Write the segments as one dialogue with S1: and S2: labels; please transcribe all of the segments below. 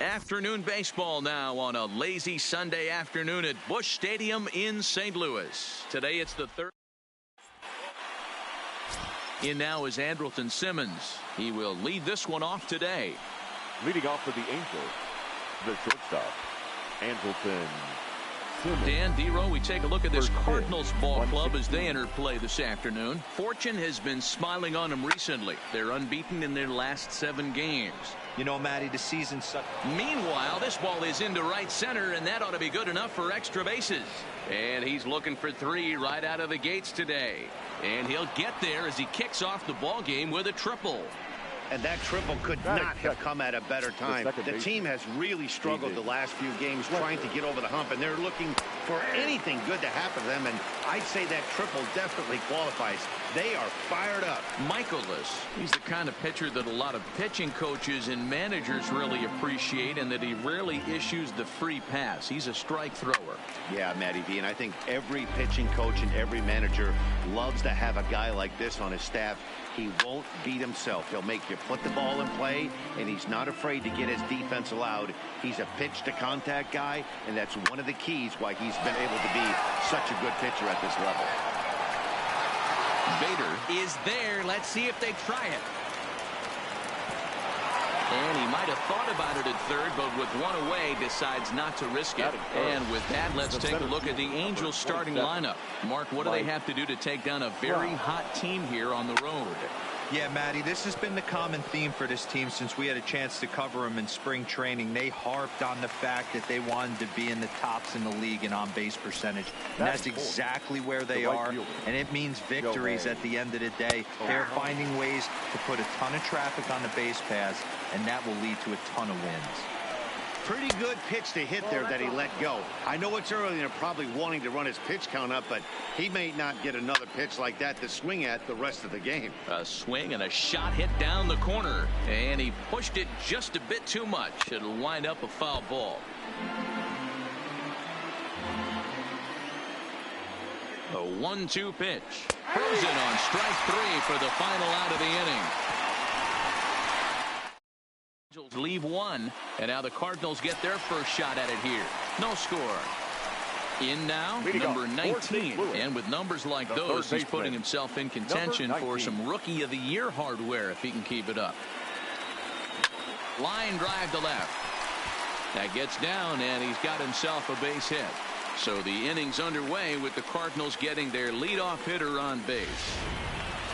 S1: Afternoon baseball now on a lazy Sunday afternoon at Busch Stadium in St. Louis. Today it's the third. In now is Andrelton Simmons. He will lead this one off today.
S2: Leading off for the Angels, the shortstop, Andrelton Simmons.
S1: Dan Dero, we take a look at this Cardinals ball club as they enter play this afternoon. Fortune has been smiling on them recently. They're unbeaten in their last 7 games.
S3: You know, Matty, the season's...
S1: Meanwhile, this ball is into right center, and that ought to be good enough for extra bases. And he's looking for 3 right out of the gates today. And he'll get there as he kicks off the ball game with a triple.
S4: And that triple could not have come at a better time. The team has really struggled the last few games trying to get over the hump, and they're looking for anything good to happen to them, and I'd say that triple definitely qualifies. They are fired up.
S1: Michaelis, he's the kind of pitcher that a lot of pitching coaches and managers really appreciate, and that he rarely issues the free pass. He's a strike thrower.
S4: Yeah, Matty V, and I think every pitching coach and every manager loves to have a guy like this on his staff. He won't beat himself. He'll make you put the ball in play, and he's not afraid to get his defense allowed. He's a pitch-to-contact guy, and that's one of the keys why he's been able to be such a good pitcher at this level.
S1: Bader is there. Let's see if they try it. And he might have thought about it at third, but with one away, decides not to risk it. And with that, let's take a look at the Angels starting lineup. Mark, what do they have to do to take down a very hot team here on the road?
S3: Yeah, Matty, this has been the common theme for this team since we had a chance to cover them in spring training. They harped on the fact that they wanted to be in the tops in the league in on-base percentage. And that's exactly where they are, and it means victories at the end of the day. They're finding ways to put a ton of traffic on the base paths, and that will lead to a ton of wins.
S4: Pretty good pitch to hit there that he let go. I know it's early and they're probably wanting to run his pitch count up, but he may not get another pitch like that to swing at the rest of the game.
S1: A swing and a shot hit down the corner, and he pushed it just a bit too much. It'll wind up a foul ball. A 1-2 pitch. Frozen on strike 3 for the final out of the inning. Leave 1, and now the Cardinals get their first shot at it here. No score. In now, number 19, and with numbers like those, he's putting himself in contention for some Rookie of the Year hardware if he can keep it up. Line drive to left. That gets down, and he's got himself a base hit. So the inning's underway with the Cardinals getting their leadoff hitter on base.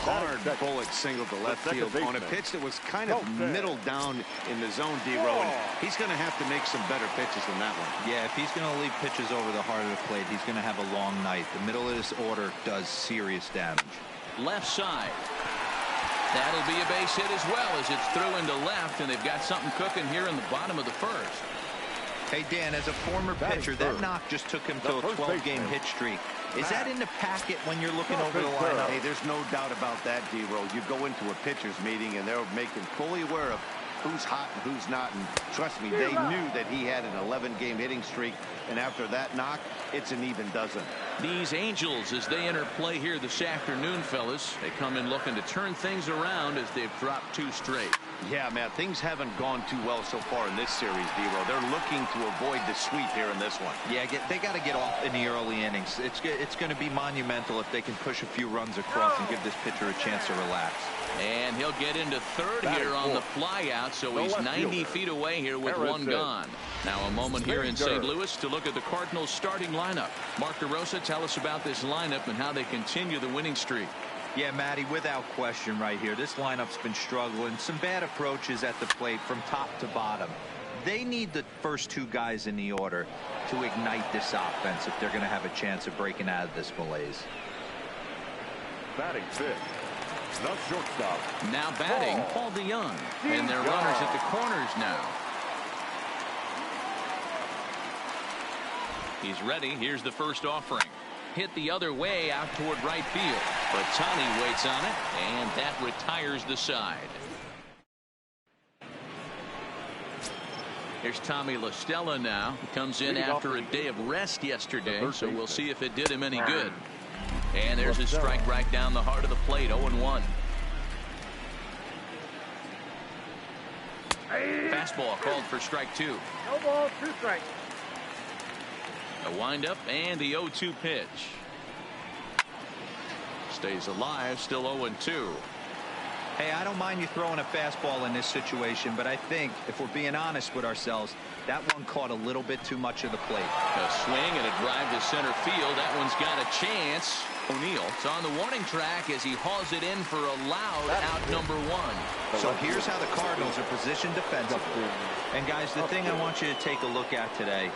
S4: Hard bullet single to left field on a pitch that was kind of middle down in the zone, D-Row, and he's going to have to make some better pitches than that one.
S3: Yeah, if he's going to leave pitches over the heart of the plate, he's going to have a long night. The middle of this order does serious damage.
S1: Left side. That'll be a base hit as well as it's through into left, and they've got something cooking here in the bottom of the first.
S3: Hey, Dan, as a former pitcher, that knock just took him to a 12-game hit streak. Is that in the packet when you're looking over the lineup?
S4: Hey, there's no doubt about that, D-Row. You go into a pitcher's meeting, and they're making fully aware of who's hot and who's not. And trust me, they knew that he had an 11-game hitting streak. And after that knock, it's an even dozen.
S1: These Angels, as they enter play here this afternoon, fellas, they come in looking to turn things around as they've dropped 2 straight.
S4: Yeah, man, things haven't gone too well so far in this series, D-Row. They're looking to avoid the sweep here in this one.
S3: Yeah, they got to get off in the early innings. It's going to be monumental if they can push a few runs across and give this pitcher a chance to relax.
S1: And he'll get into third here on the fly out, so he's 90 feet away here with 1 gone. Now a moment here in St. Louis to look at the Cardinals starting lineup. Mark DeRosa, tell us about this lineup and how they continue the winning streak.
S3: Yeah, Matty, without question right here. This lineup's been struggling. Some bad approaches at the plate from top to bottom. They need the first 2 guys in the order to ignite this offense if they're going to have a chance of breaking out of this malaise.
S2: Batting fifth, the shortstop.
S1: Now batting, Paul DeYoung. And their runners at the corners now. He's ready. Here's the first offering. Hit the other way out toward right field. But Tani waits on it, and that retires the side. Here's Tommy La Stella now. He comes in after a day of rest yesterday, so we'll see if it did him any good. And there's a strike right down the heart of the plate, 0-1. fastball called for strike 2.
S5: No ball, 2 strikes.
S1: A windup and the 0-2 pitch. Stays alive, still 0-2.
S3: Hey, I don't mind you throwing a fastball in this situation, but I think if we're being honest with ourselves, that one caught a little bit too much of the plate.
S1: A swing and a drive to center field. That one's got a chance. O'Neill is on the warning track as he hauls it in for a loud out number 1.
S3: So here's how the Cardinals are positioned defensively. And guys, the thing I want you to take a look at today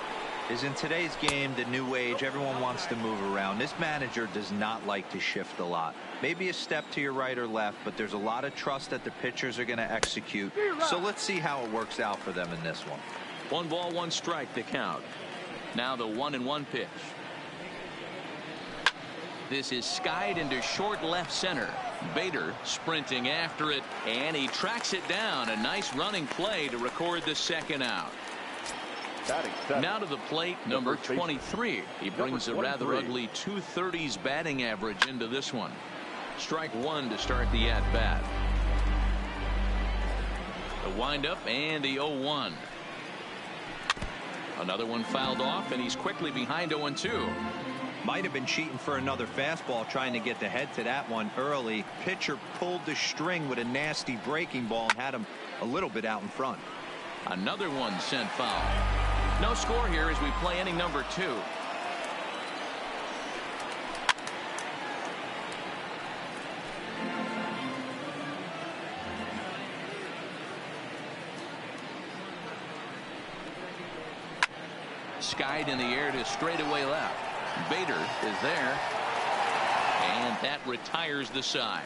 S3: is in today's game, the new age, everyone wants to move around. This manager does not like to shift a lot. Maybe a step to your right or left, but there's a lot of trust that the pitchers are going to execute. So let's see how it works out for them in this one.
S1: 1 ball, 1 strike the count. Now the 1-1 pitch. This is skied into short left center. Bader sprinting after it, and he tracks it down. A nice running play to record the second out. Now to the plate, number 23. He brings a rather ugly 230s batting average into this one. Strike 1 to start the at-bat. The windup and the 0-1. Another one fouled off, and he's quickly behind 0-2.
S3: Might have been cheating for another fastball, trying to get the head to that one early. Pitcher pulled the string with a nasty breaking ball and had him a little bit out in front.
S1: Another one sent foul. No score here as we play inning number 2. Skied in the air to straightaway left. Bader is there, and that retires the side.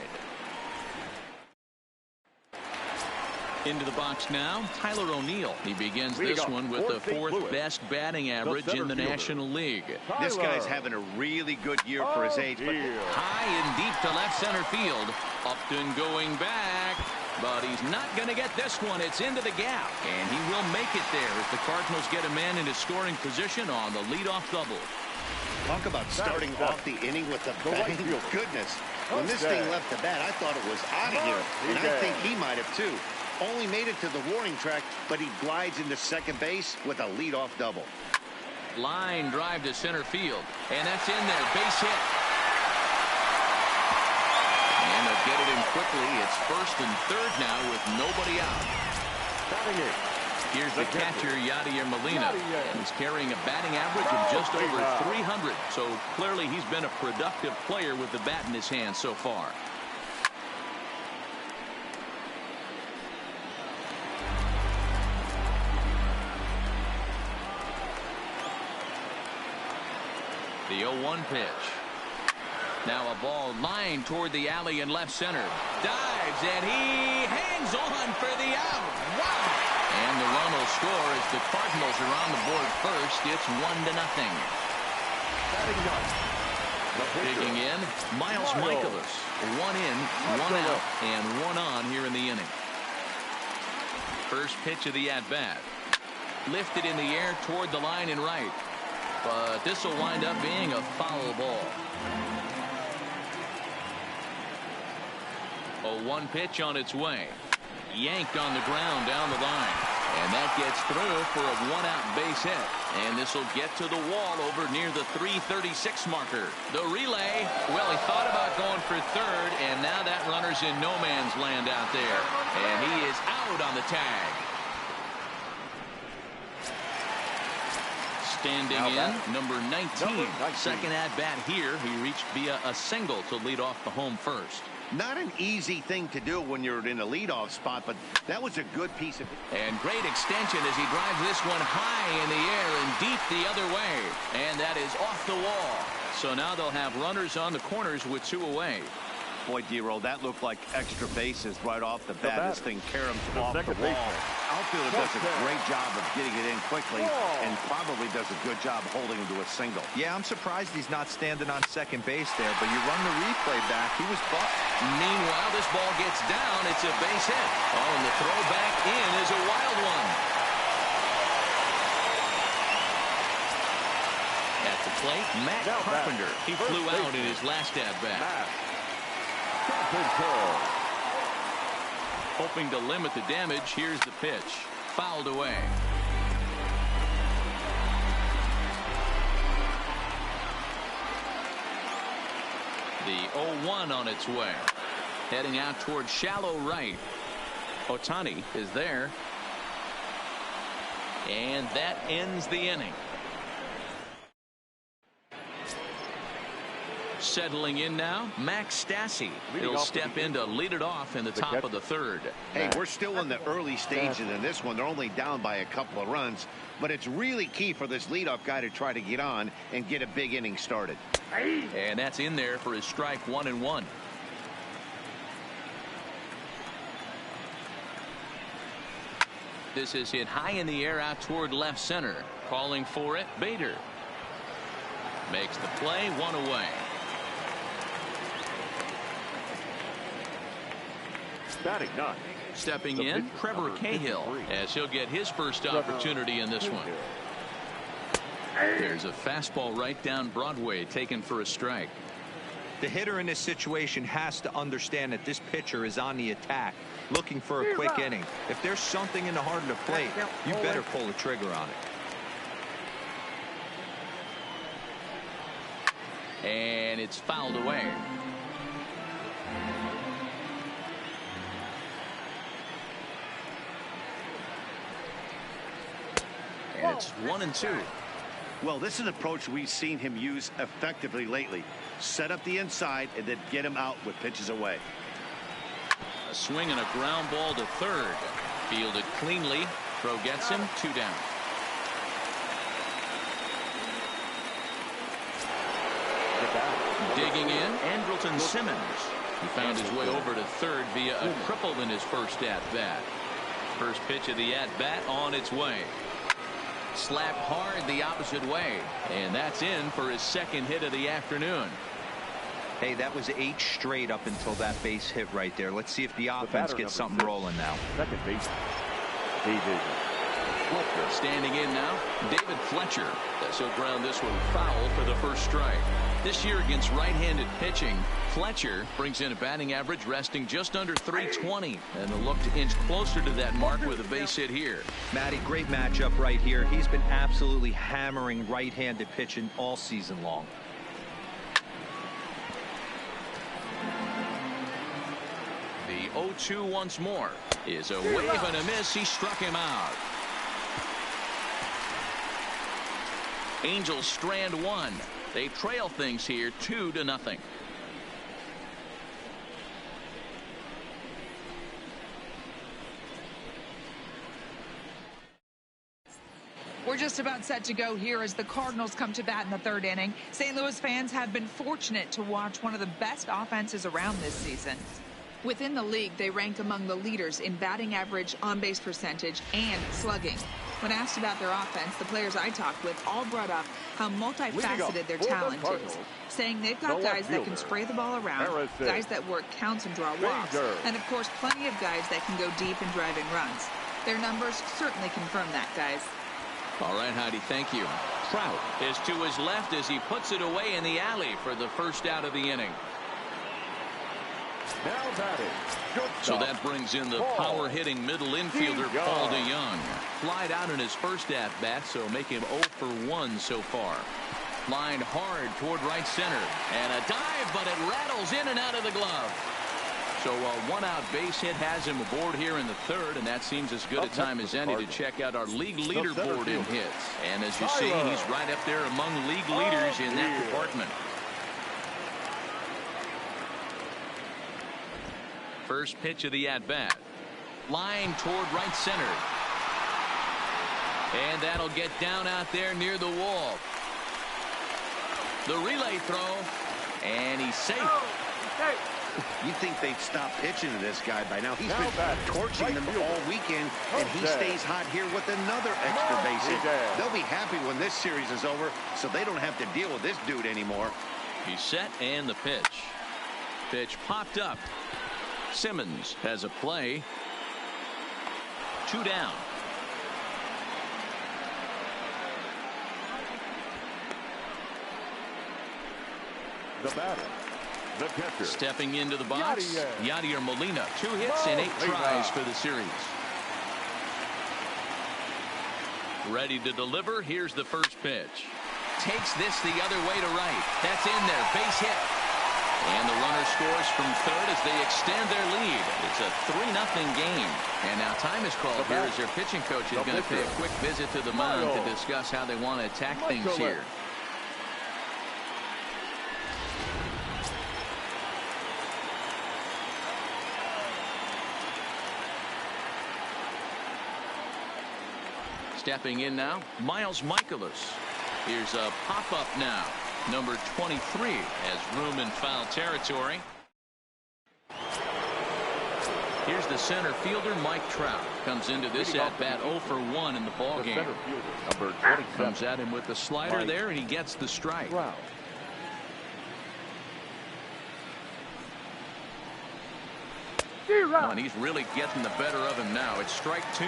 S1: Into the box now, Tyler O'Neill. He begins this one with the 4th best batting average in the National League.
S4: This guy's having a really good year for his age. But
S1: high and deep to left center field. Upton going back, but he's not going to get this one. It's into the gap, and he will make it there as the Cardinals get a man into scoring position on the leadoff double.
S4: Talk about starting off the inning with a bang. Goodness. When this thing left the bat, I thought it was out of here. And I think he might have, too. Only made it to the warning track, but he glides into second base with a leadoff double.
S1: Line drive to center field. And that's in there. Base hit. And they'll get it in quickly. It's 1st and 3rd now with nobody out. Here's the catcher, Yadier Molina. And he's carrying a batting average of just over 300. So clearly he's been a productive player with the bat in his hand so far. The 0-1 pitch. Now a ball lined toward the alley in left center. Dives, and he hangs on for the out. Wow! And the run will score as the Cardinals are on the board first. It's 1-0. Digging in, Miles Michaelis. 1 in, 1 out, and 1 on here in the inning. First pitch of the at-bat. Lifted in the air toward the line and right. But this will wind up being a foul ball. A 1 pitch on its way. Yanked on the ground down the line. And that gets through for a 1-out base hit. And this will get to the wall over near the 336 marker. The relay, well, he thought about going for 3rd, and now that runner's in no man's land out there. And he is out on the tag. Standing in, number 19. Second at-bat here. He reached via a single to lead off the home first.
S4: Not an easy thing to do when you're in a leadoff spot, but that was a good piece of...
S1: And great extension as he drives this one high in the air and deep the other way. And that is off the wall. So now they'll have runners on the corners with 2 away.
S4: Boy, D-Roll, that looked like extra bases right off the bat. This thing caroms off the wall. Outfielder does a great job of getting it in quickly and probably does a good job holding him to a single.
S3: Yeah, I'm surprised he's not standing on second base there, but you run the replay back. He was bucked.
S1: Meanwhile, this ball gets down. It's a base hit. Oh, and the throw back in is a wild one. At the plate, Matt Carpenter. He flew out in his last at-bat. Hoping to limit the damage, here's the pitch. fouled away. The 0-1 on its way. Heading out toward shallow right. Ohtani is there. And that ends the inning. Settling in now, Max Stassi. He'll step in to lead it off in the top of the third.
S4: Hey, we're still in the early stages in this one. They're only down by a couple of runs, but it's really key for this leadoff guy to try to get on and get a big inning started.
S1: And that's in there for his strike 1-1. This is hit high in the air out toward left center. Calling for it, Bader. Makes the play, 1 away.
S2: Batting nine.
S1: Stepping in, Trevor Cahill, as he'll get his first opportunity in this one. There's a fastball right down Broadway, taken for a strike.
S3: The hitter in this situation has to understand that this pitcher is on the attack, looking for a quick inning. If there's something in the heart of the plate, you better pull the trigger on it.
S1: And it's fouled away. And it's 1-2.
S4: Well, this is an approach we've seen him use effectively lately. Set up the inside and then get him out with pitches away.
S1: A swing and a ground ball to third. Fielded cleanly. Throw gets him, 2 down. Digging in, Andrelton Simmons. He found his way over to third via a triple in his first at-bat. First pitch of the at-bat on its way. Slapped hard the opposite way, and that's in for his second hit of the afternoon.
S3: Hey, that was 8 straight up until that base hit right there. Let's see if the offense gets something rolling now.
S2: Second base, David Fletcher.
S1: Standing in now, David Fletcher. He'll ground this one foul for the first strike. This year against right-handed pitching, Fletcher brings in a batting average resting just under .320, and they'll look to inch closer to that mark with a base hit here.
S3: Matty, great matchup right here. He's been absolutely hammering right-handed pitching all season long.
S1: The 0-2 once more is a wave and a miss. He struck him out. Angels strand 1. They trail things here 2-0.
S5: We're just about set to go here as the Cardinals come to bat in the third inning. St. Louis fans have been fortunate to watch one of the best offenses around this season. Within the league, they rank among the leaders in batting average, on-base percentage, and slugging. When asked about their offense, the players I talked with all brought up how multifaceted their talent is, saying they've got guys that can spray the ball around, guys that work counts and draw walks, and of course plenty of guys that can go deep in driving runs. Their numbers certainly confirm that, guys.
S1: All right, Heidi, thank you. Trout is to his left as he puts it away in the alley for the first out of the inning.
S2: Now batting.
S1: So that brings in the power-hitting middle infielder Paul DeYoung. Flied out in his first at-bat, so make him 0 for 1 so far. Lined hard toward right center. And a dive, but it rattles in and out of the glove. So a one-out base hit has him aboard here in the third, and that seems as good a time as any to check out our league leaderboard in hits. And as you see, he's right up there among league leaders in that department. First pitch of the at-bat. Line toward right center. And that'll get down out there near the wall. The relay throw. And he's safe.
S4: You think they'd stop pitching to this guy by now. He's been torching them all weekend, and he stays hot here with another extra base hit. They'll be happy when this series is over, so they don't have to deal with this dude anymore.
S1: He's set, and the pitch. Pitch popped up. Simmons has a play. 2 down.
S2: The batter, the catcher.
S1: Stepping into the box, Yadier Molina. 2 hits and 8 tries for the series. ready to deliver. Here's the first pitch. Takes this the other way to right. That's in there. Base hit. And the runner scores from third as they extend their lead. It's a 3-0 game. And now time is called here as their pitching coach is going to pay a quick visit to the mound to discuss how they want to attack things here. Stepping in now, Miles Michaelis. Here's a pop-up now. Number 23 has room in foul territory. Here's the center fielder, Mike Trout. Comes into this at-bat 0 for 1 in the ball game.
S2: Number 27.
S1: Comes at him with the slider there, and he gets the strike.
S2: Wow.
S1: Oh, and he's really getting the better of him now. It's strike 2.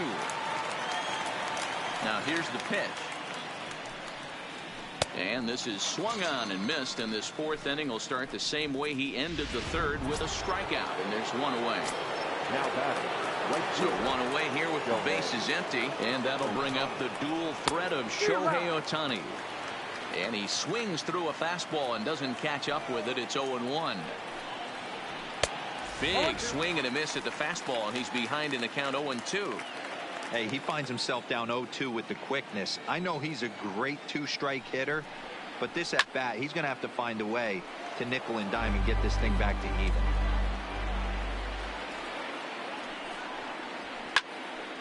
S1: Now here's the pitch. And this is swung on and missed, and this fourth inning will start the same way he ended the third, with a strikeout, and there's one away.
S2: Now batting. Right,
S1: so one away here with the bases empty, and that'll bring up the dual threat of Shohei Ohtani. And he swings through a fastball and doesn't catch up with it. It's 0-1. Big swing and a miss at the fastball, and he's behind in the count 0-2.
S3: Hey, he finds himself down 0-2 with the quickness. I know he's a great 2-strike hitter, but this at bat, he's going to have to find a way to nickel and dime and get this thing back to even.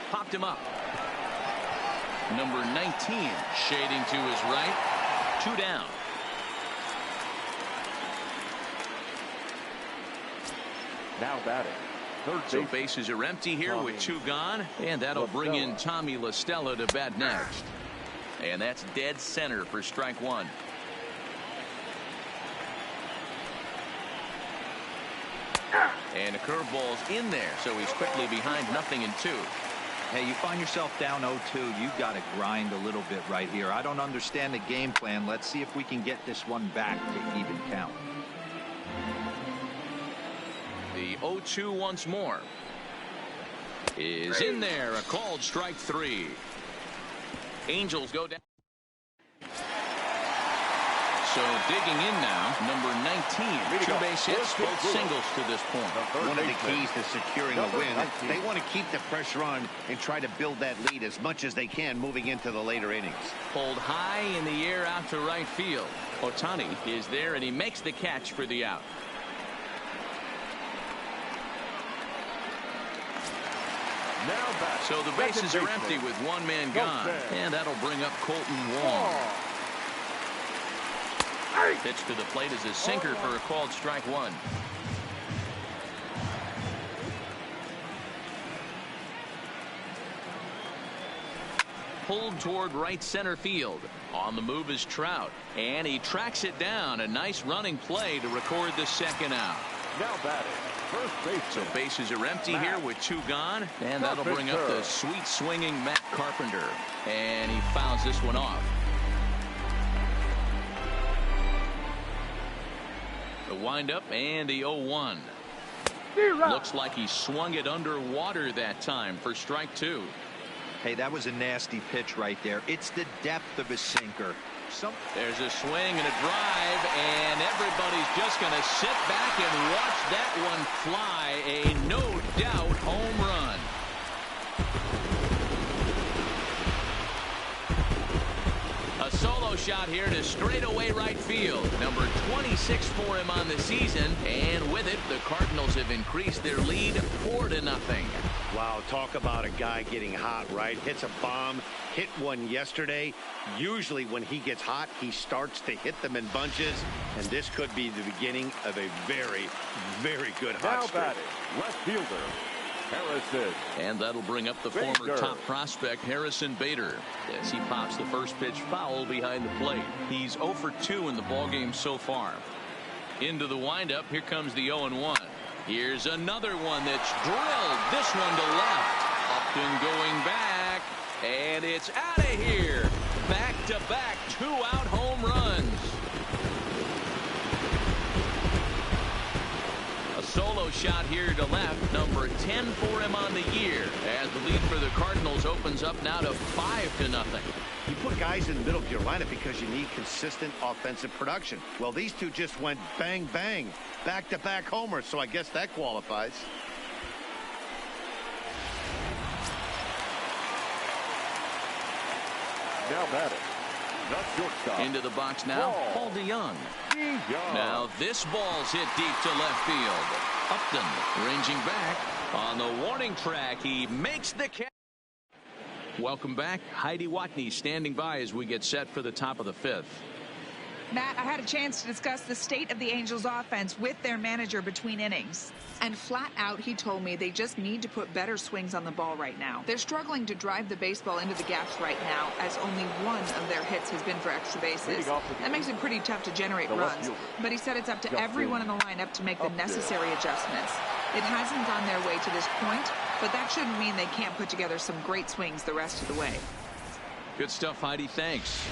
S1: Popped him up. Number 19 shading to his right. 2 down.
S2: Now batting.
S1: So bases are empty here with 2 gone, and that'll bring in Tommy La Stella to bat next. And that's dead center for strike 1. And the curveball's in there, so he's quickly behind 0-2.
S3: Hey, you find yourself down 0-2, you've got to grind a little bit right here. I don't understand the game plan. Let's see if we can get this one back to even count.
S1: The 0-2 once more is in there. A called strike 3. Angels go down. So digging in now, number 19. 2 base hits, both singles to this point.
S4: One of the keys to securing a win. They want to keep the pressure on and try to build that lead as much as they can moving into the later innings.
S1: Pulled high in the air out to right field. Ohtani is there, and he makes the catch for the out. So the bases are empty with 1 man gone, and that'll bring up Colton Wong. Pitch to the plate is a sinker for a called strike 1. Pulled toward right center field. On the move is Trout, and he tracks it down. A nice running play to record the second out.
S2: Now batting. First base.
S1: So bases are empty here with 2 gone, and that'll bring up the sweet swinging Matt Carpenter, and he fouls this one off. The windup and the 0-1. Looks like he swung it underwater that time for strike 2.
S3: Hey, that was a nasty pitch right there. It's the depth of a sinker.
S1: There's a swing and a drive, and everybody's just going to sit back and watch that one fly. A no-doubt home run. A solo shot here to straightaway right field. Number 26 for him on the season, and with it, the Cardinals have increased their lead 4-0.
S4: Wow, talk about a guy getting hot, right? Hits a bomb, hit one yesterday. Usually when he gets hot, he starts to hit them in bunches, and this could be the beginning of a very, very good hot streak.
S2: Now batting, left fielder, Harrison.
S1: And that'll bring up the former top prospect, Harrison Bader, as he pops the first pitch foul behind the plate. He's 0 for 2 in the ballgame so far. Into the windup, here comes the 0-1. Here's another one that's drilled. This one to left. Upton going back. And it's out of here. Back-to-back 2-out home runs. A solo shot here to left. Number 10 for him on the year, as the lead for the Cardinals opens up now to 5-0.
S4: You put guys in the middle of your lineup because you need consistent offensive production. Well, these two just went bang, bang, back-to-back homers, so I guess that qualifies.
S2: Now batting, the shortstop.
S1: Into the box now, Paul DeYoung. Now this ball's hit deep to left field. Upton ranging back on the warning track. He makes the catch. Welcome back. Heidi Watney standing by as we get set for the top of the 5th.
S5: Matt, I had a chance to discuss the state of the Angels offense with their manager between innings. And flat out, he told me they just need to put better swings on the ball right now. They're struggling to drive the baseball into the gaps right now, as only one of their hits has been for extra bases. That makes it pretty tough to generate runs. But he said it's up to everyone in the lineup to make the necessary adjustments. It hasn't gone their way to this point, but that shouldn't mean they can't put together some great swings the rest of the way.
S1: Good stuff, Heidi. Thanks.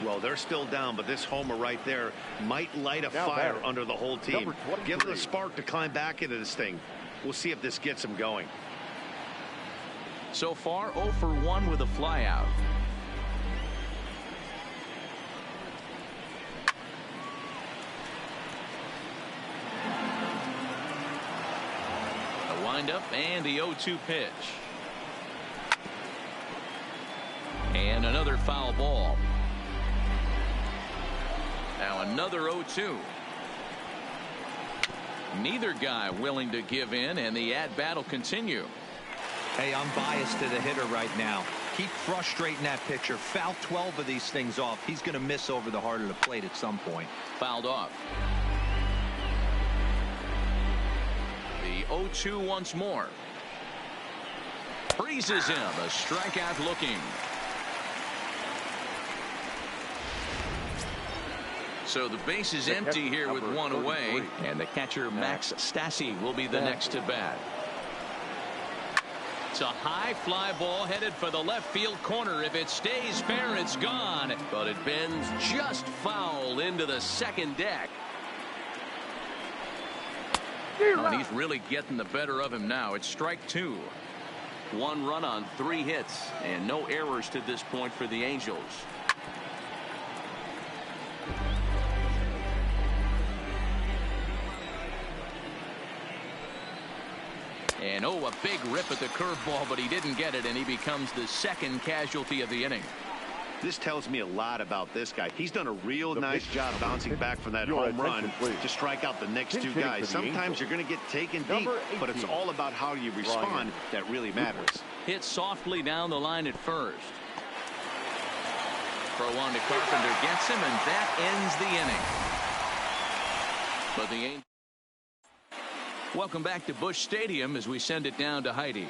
S4: Well, they're still down, but this homer right there might light a fire under the whole team. Give them a spark to climb back into this thing. We'll see if this gets them going.
S1: So far, 0 for 1 with a flyout. A windup and the 0-2 pitch. And another foul ball. Now another 0-2. Neither guy willing to give in, and the at-bat will continue.
S3: Hey, I'm biased to the hitter right now. Keep frustrating that pitcher. Foul 12 of these things off. He's going to miss over the heart of the plate at some point.
S1: Fouled off. The 0-2 once more. Freezes him. A strikeout looking. So the base is empty here with one away, and the catcher Max Stassi will be the next to bat. It's a high fly ball headed for the left field corner. If it stays fair, it's gone, but it bends just foul into the second deck. And he's really getting the better of him now. It's strike 2. 1 run on 3 hits, and no errors to this point for the Angels. And a big rip at the curveball, but he didn't get it, and he becomes the second casualty of the inning.
S4: This tells me a lot about this guy. He's done a real nice job bouncing back from that home run to strike out the next 2 guys. Sometimes you're going to get taken deep, but it's all about how you respond that really matters.
S1: Hit softly down the line at first. Throw on to Carpenter, gets him, and that ends the inning. But the Angels. Welcome back to Busch Stadium as we send it down to Heidi.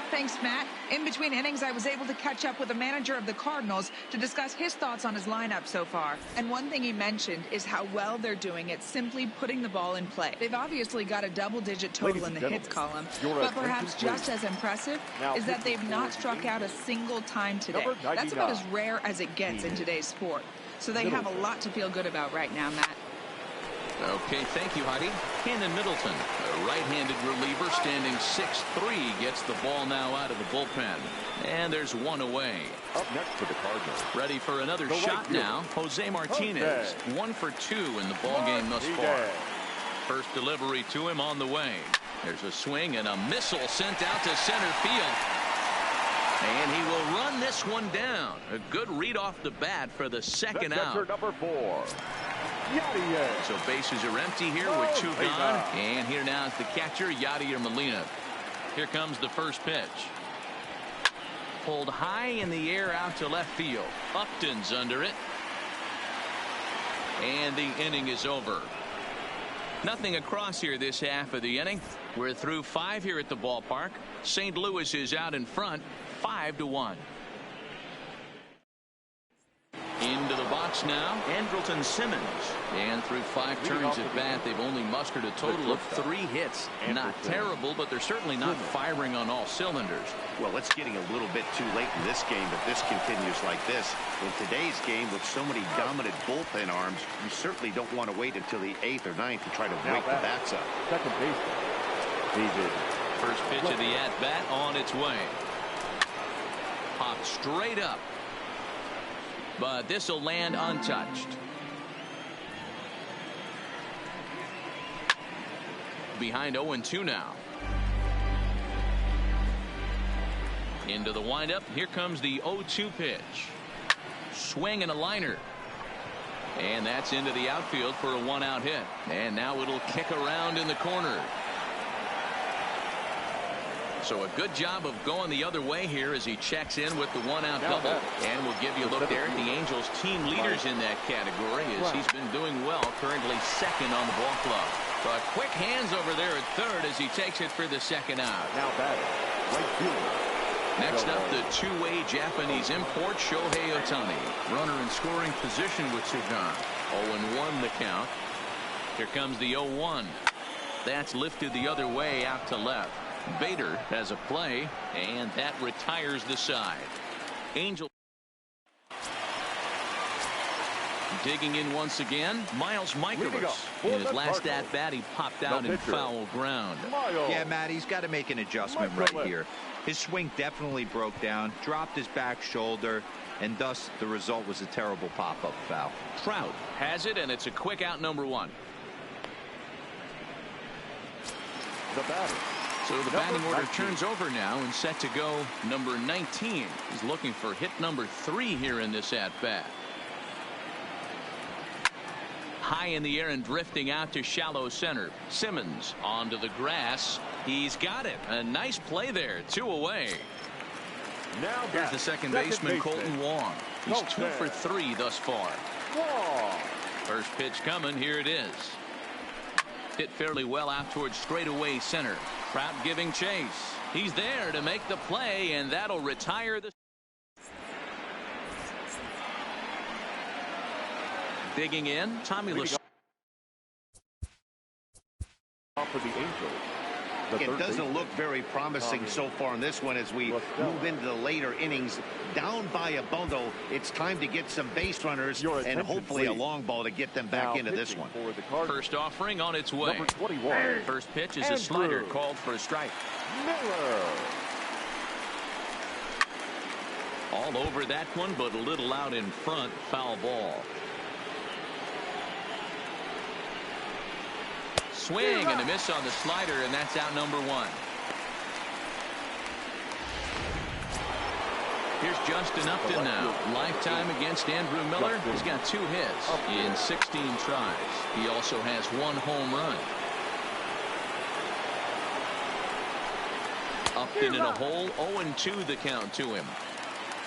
S5: Thanks, Matt. In between innings, I was able to catch up with the manager of the Cardinals to discuss his thoughts on his lineup so far. And one thing he mentioned is how well they're doing at simply putting the ball in play. They've obviously got a double-digit total in the hits column, but perhaps just as impressive is that they've not struck out a single time today. That's about as rare as it gets in today's sport. So they have a lot to feel good about right now, Matt.
S1: Okay, thank you, Heidi. Cannon Middleton, a right-handed reliever standing 6'3", gets the ball now out of the bullpen. And there's 1 away.
S2: Up next for the Cardinals.
S1: Ready for another shot now. Jose Martinez, 1 for 2 in the ball game thus far. First delivery to him on the way. There's a swing and a missile sent out to center field. And he will run this one down. A good read off the bat for the second out.
S2: Number 4.
S1: So bases are empty here with 2 gone. And here now is the catcher, Yadier Molina. Here comes the first pitch. Pulled high in the air out to left field. Upton's under it. And the inning is over. Nothing across here this half of the inning. We're through 5 here at the ballpark. St. Louis is out in front, 5-1. In into the box now.
S6: Andrelton Simmons.
S1: And through 5 turns at bat, they've only mustered a total of 3 hits. Not terrible, but they're certainly not firing on all cylinders.
S4: Well, it's getting a little bit too late in this game if this continues like this. In today's game, with so many dominant bullpen arms, you certainly don't want to wait until the 8th or 9th to try to wake the bats up.
S2: Second baseman, David.
S1: First pitch of the at-bat on its way. Popped straight up. But this will land untouched. Behind 0-2 now. Into the windup. Here comes the 0-2 pitch. Swing and a liner. And that's into the outfield for a 1-out hit. And now it'll kick around in the corner. So a good job of going the other way here as he checks in with the 1-out double. And we'll give you a look there at the Angels team leaders in that category as he's been doing well, currently second on the ball club. But quick hands over there at third as he takes it for the 2nd out.
S2: Now batting, right fielder.
S1: Next up, the two-way Japanese import, Shohei Ohtani. Runner in scoring position with Sugan. 0-1 the count. Here comes the 0-1. That's lifted the other way out to left. Bader has a play, and that retires the side. Angels digging in once again. Miles Michaelis. In his last at-bat, he popped out in foul ground.
S3: Yeah, Matt, he's got to make an adjustment right here. His swing definitely broke down, dropped his back shoulder, and thus the result was a terrible pop-up foul.
S1: Trout has it, and it's a quick out, number 1.
S2: The batter.
S1: So the batting order turns over now and set to go number 19. He's looking for hit number 3 here in this at-bat. High in the air and drifting out to shallow center. Simmons onto the grass. He's got it. A nice play there. 2 away.
S2: Now
S1: here's the second baseman, Colton Wong. He's 2 for 3 thus far. First pitch coming. Here it is. Hit fairly well out towards straightaway center. Trout giving chase. He's there to make the play, and that'll retire the. Digging in, Tommy LaSalle.
S2: For the Angels.
S4: It doesn't look very promising so far in this one as we move into the later innings. Down by a bundle, it's time to get some base runners and hopefully a long ball to get them back into this one.
S1: First offering on its way.
S2: Number 21.
S1: First pitch is a slider called for a strike.
S2: Miller.
S1: All over that one, but a little out in front. Foul ball. Swing and a miss on the slider, and that's out number 1. Here's Justin Upton now. Lifetime against Andrew Miller. He's got 2 hits in 16 tries. He also has 1 home run. Upton in a hole. 0-2 the count to him.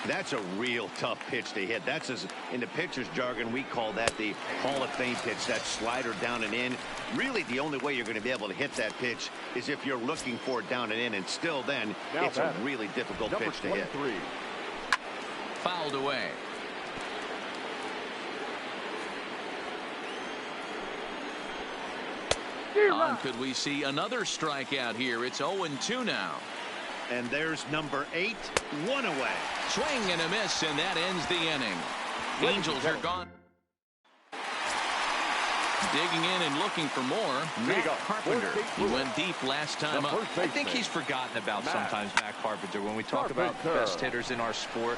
S4: That's a real tough pitch to hit. That's, as in the pitcher's jargon, we call that the Hall of Fame pitch. That slider down and in. Really, the only way you're going to be able to hit that pitch is if you're looking for it down and in, and still then, it's a really difficult pitch to hit.
S1: Fouled away. Could we see another strikeout here? It's 0-2 now.
S4: And there's number 8, 1 away.
S1: Swing and a miss, and that ends the inning. Angels are gone. Digging in and looking for more, Matt Carpenter. He went deep last time up.
S3: I think he's forgotten about sometimes, Matt Carpenter. When we talk about best hitters in our sport,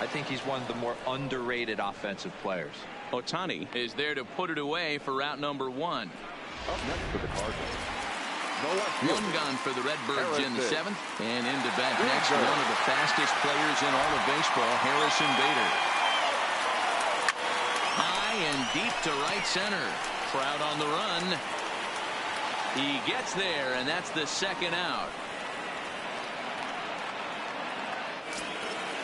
S3: I think he's one of the more underrated offensive players.
S1: Ohtani is there to put it away for route number 1.
S2: Up next for the Cardinals.
S1: 1 gone for the Redbirds in the 7th. And into bat next, one of the fastest players in all of baseball, Harrison Bader. High and deep to right center. Trout on the run. He gets there, and that's the 2nd out.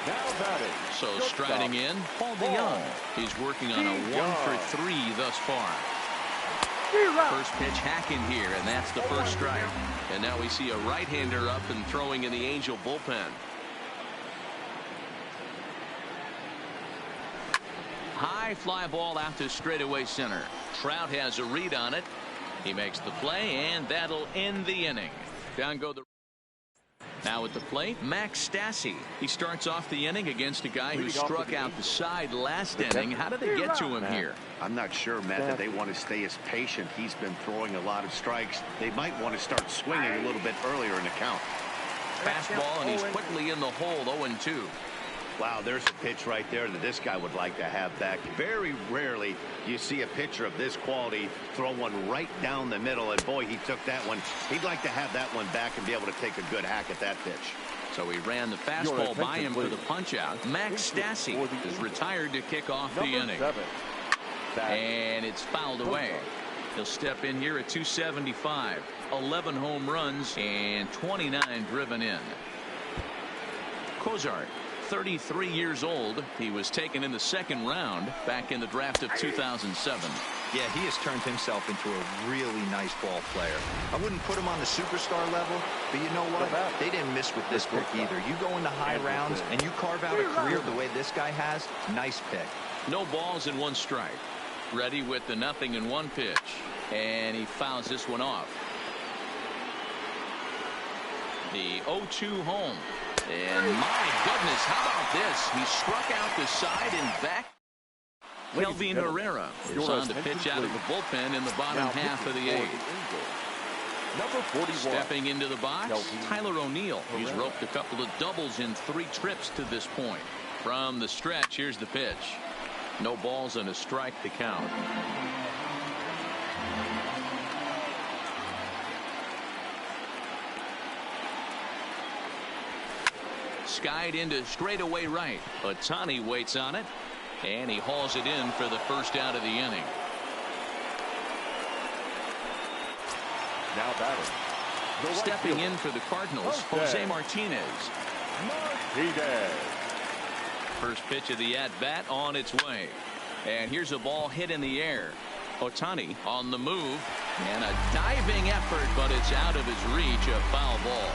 S2: Now batting.
S1: So striding in, Paul DeYoung. He's working on a 1 for 3 thus far. First pitch hacking here, and that's the first strike. And now we see a right-hander up and throwing in the Angel bullpen. High High fly ball out to straightaway center. Trout has a read on it. He makes the play, and that'll end the inning. Down go the. Now at the plate, Max Stassi. He starts off the inning against a guy who struck out the side last inning. How did they get to him here?
S4: I'm not sure, Matt, that they want to stay as patient. He's been throwing a lot of strikes. They might want to start swinging a little bit earlier in the count.
S1: Fastball, and he's quickly in the hole, 0-2.
S4: Wow, there's a pitch right there that this guy would like to have back. Very rarely you see a pitcher of this quality throw one right down the middle, and boy, he took that one. He'd like to have that one back and be able to take a good hack at that pitch.
S1: So he ran the fastball by him for the punch out. Max Stassi is retired to kick off the inning. And it's fouled away. He'll step in here at 275. 11 home runs and 29 driven in. Cozart, 33 years old. He was taken in the second round back in the draft of 2007.
S3: Yeah, he has turned himself into a really nice ball player. I wouldn't put him on the superstar level, but you know what? They didn't miss with this pick either. You go into high rounds and you carve out a career the way this guy has, nice pick.
S1: No balls and 1 strike. Ready with the 0-1 pitch. And he fouls this one off. The 0-2 home. And my goodness, how about this? He struck out the side and back. Kelvin Herrera is on to pitch out of the bullpen in the bottom half of the 8th.
S2: Number 41.
S1: Stepping into the box, Tyler O'Neill. He's roped a couple of doubles in 3 trips to this point. From the stretch, here's the pitch. No balls and a strike to count. Skied into straightaway right. Ohtani waits on it, and he hauls it in for the first out of the inning.
S2: Now batting.
S1: Stepping in for the Cardinals, Jose Martinez. First pitch of the at-bat on its way. And here's a ball hit in the air. Ohtani on the move, and a diving effort, but it's out of his reach, a foul ball.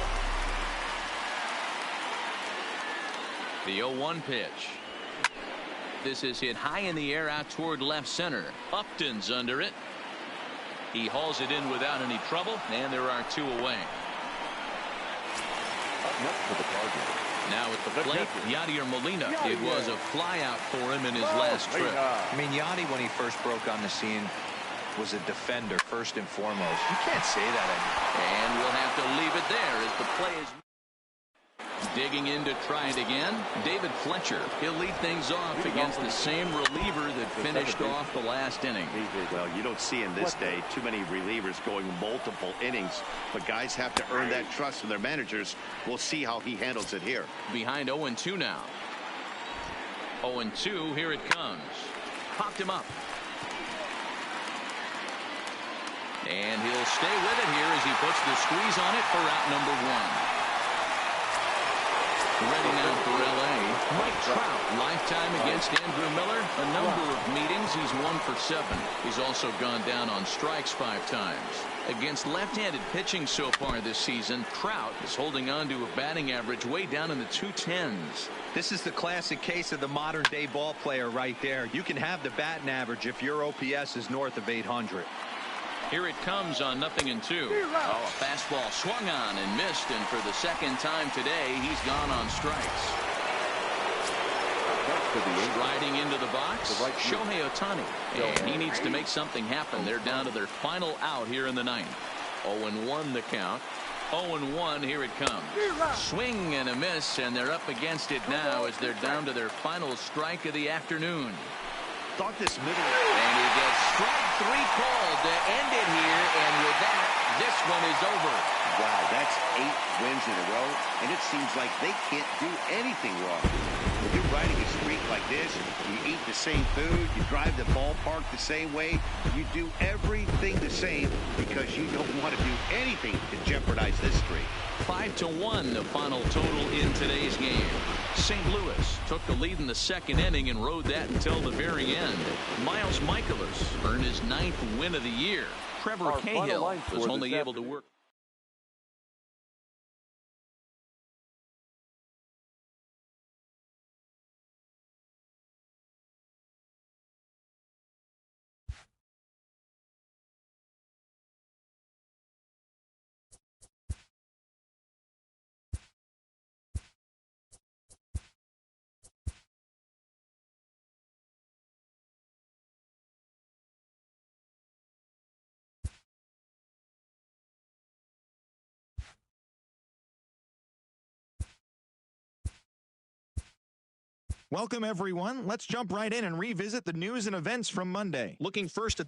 S1: The 0-1 pitch. This is hit high in the air out toward left center. Upton's under it. He hauls it in without any trouble, and there are 2 away.
S2: Up next for the Cardinals.
S1: Now at the plate, Yadier Molina. It was a flyout for him in his last trip.
S3: I mean, Yadi, when he first broke on the scene, was a defender first and foremost. You can't say that anymore.
S1: And we'll have to leave it there as the play is digging in to try it again. David Fletcher. He'll lead things off against the same reliever that finished off the last inning.
S4: Well, you don't see in this day too many relievers going multiple innings, but guys have to earn that trust from their managers. We'll see how he handles it here.
S1: Behind 0-2 now. 0-2, here it comes. Popped him up. And he'll stay with it here as he puts the squeeze on it for out number 1. Ready now for L.A. Mike Trout, lifetime against Andrew Miller. A number of meetings. He's 1 for 7. He's also gone down on strikes 5 times. Against left-handed pitching so far this season, Trout is holding on to a batting average way down in the 210s.
S3: This is the classic case of the modern-day ball player right there. You can have the batting average if your OPS is north of 800.
S1: Here it comes on 0-2. Oh, a fastball swung on and missed, and for the second time today, he's gone on strikes. Striding into the box, Shohei Ohtani, and he needs to make something happen. They're down to their final out here in the 9th. 0-1 the count. 0-1, here it comes. Swing and a miss, and they're up against it now as they're down to their final strike of the afternoon.
S4: Thought this middle.
S1: And he gets strike 3 called to end it here, and with that, this one is over.
S4: Wow, that's 8 wins in a row, and it seems like they can't do anything wrong. When you're riding a streak like this, you eat the same food, you drive the ballpark the same way, you do everything the same because you don't want to do anything to jeopardize this streak.
S1: 5-1 the final total in today's game. St. Louis took the lead in the second inning and rode that until the very end. Miles Mikolas earned his 9th win of the year. Trevor Cahill was only able to work
S6: Welcome, everyone. Let's jump right in and revisit the news and events from Monday. Looking first at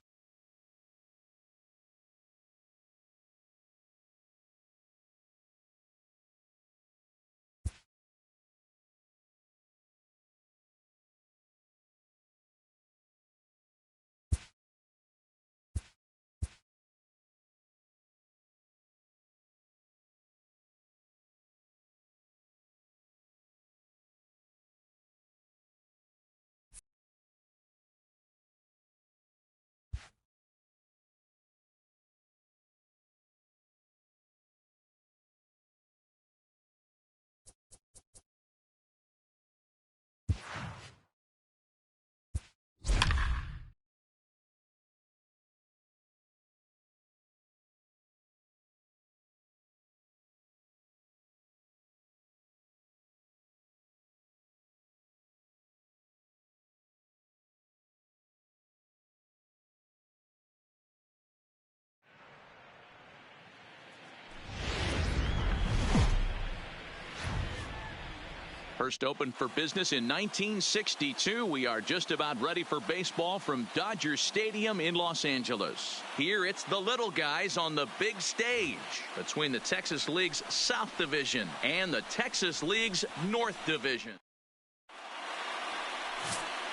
S1: First opened for business in 1962. We are just about ready for baseball from Dodger Stadium in Los Angeles. Here it's the little guys on the big stage between the Texas League's South Division and the Texas League's North Division.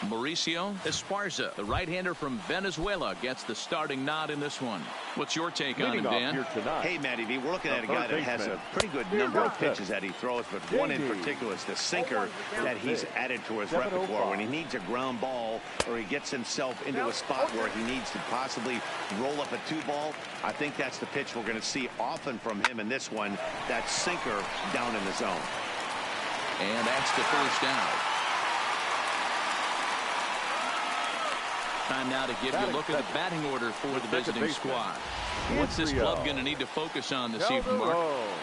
S1: Mauricio Esparza, the right-hander from Venezuela, gets the starting nod in this one. What's your take on him, Dan?
S4: Hey, Matty V, we're looking at a guy that has a pretty good number of pitches that he throws, but one in particular is the sinker that he's added to his repertoire. When he needs a ground ball or he gets himself into a spot where he needs to possibly roll up a 2-ball, I think that's the pitch we're going to see often from him in this one, that sinker down in the zone.
S1: And that's the first out. Time now to give you a look at the batting order for the visiting squad. What's this club going to need to focus on this evening, Mark?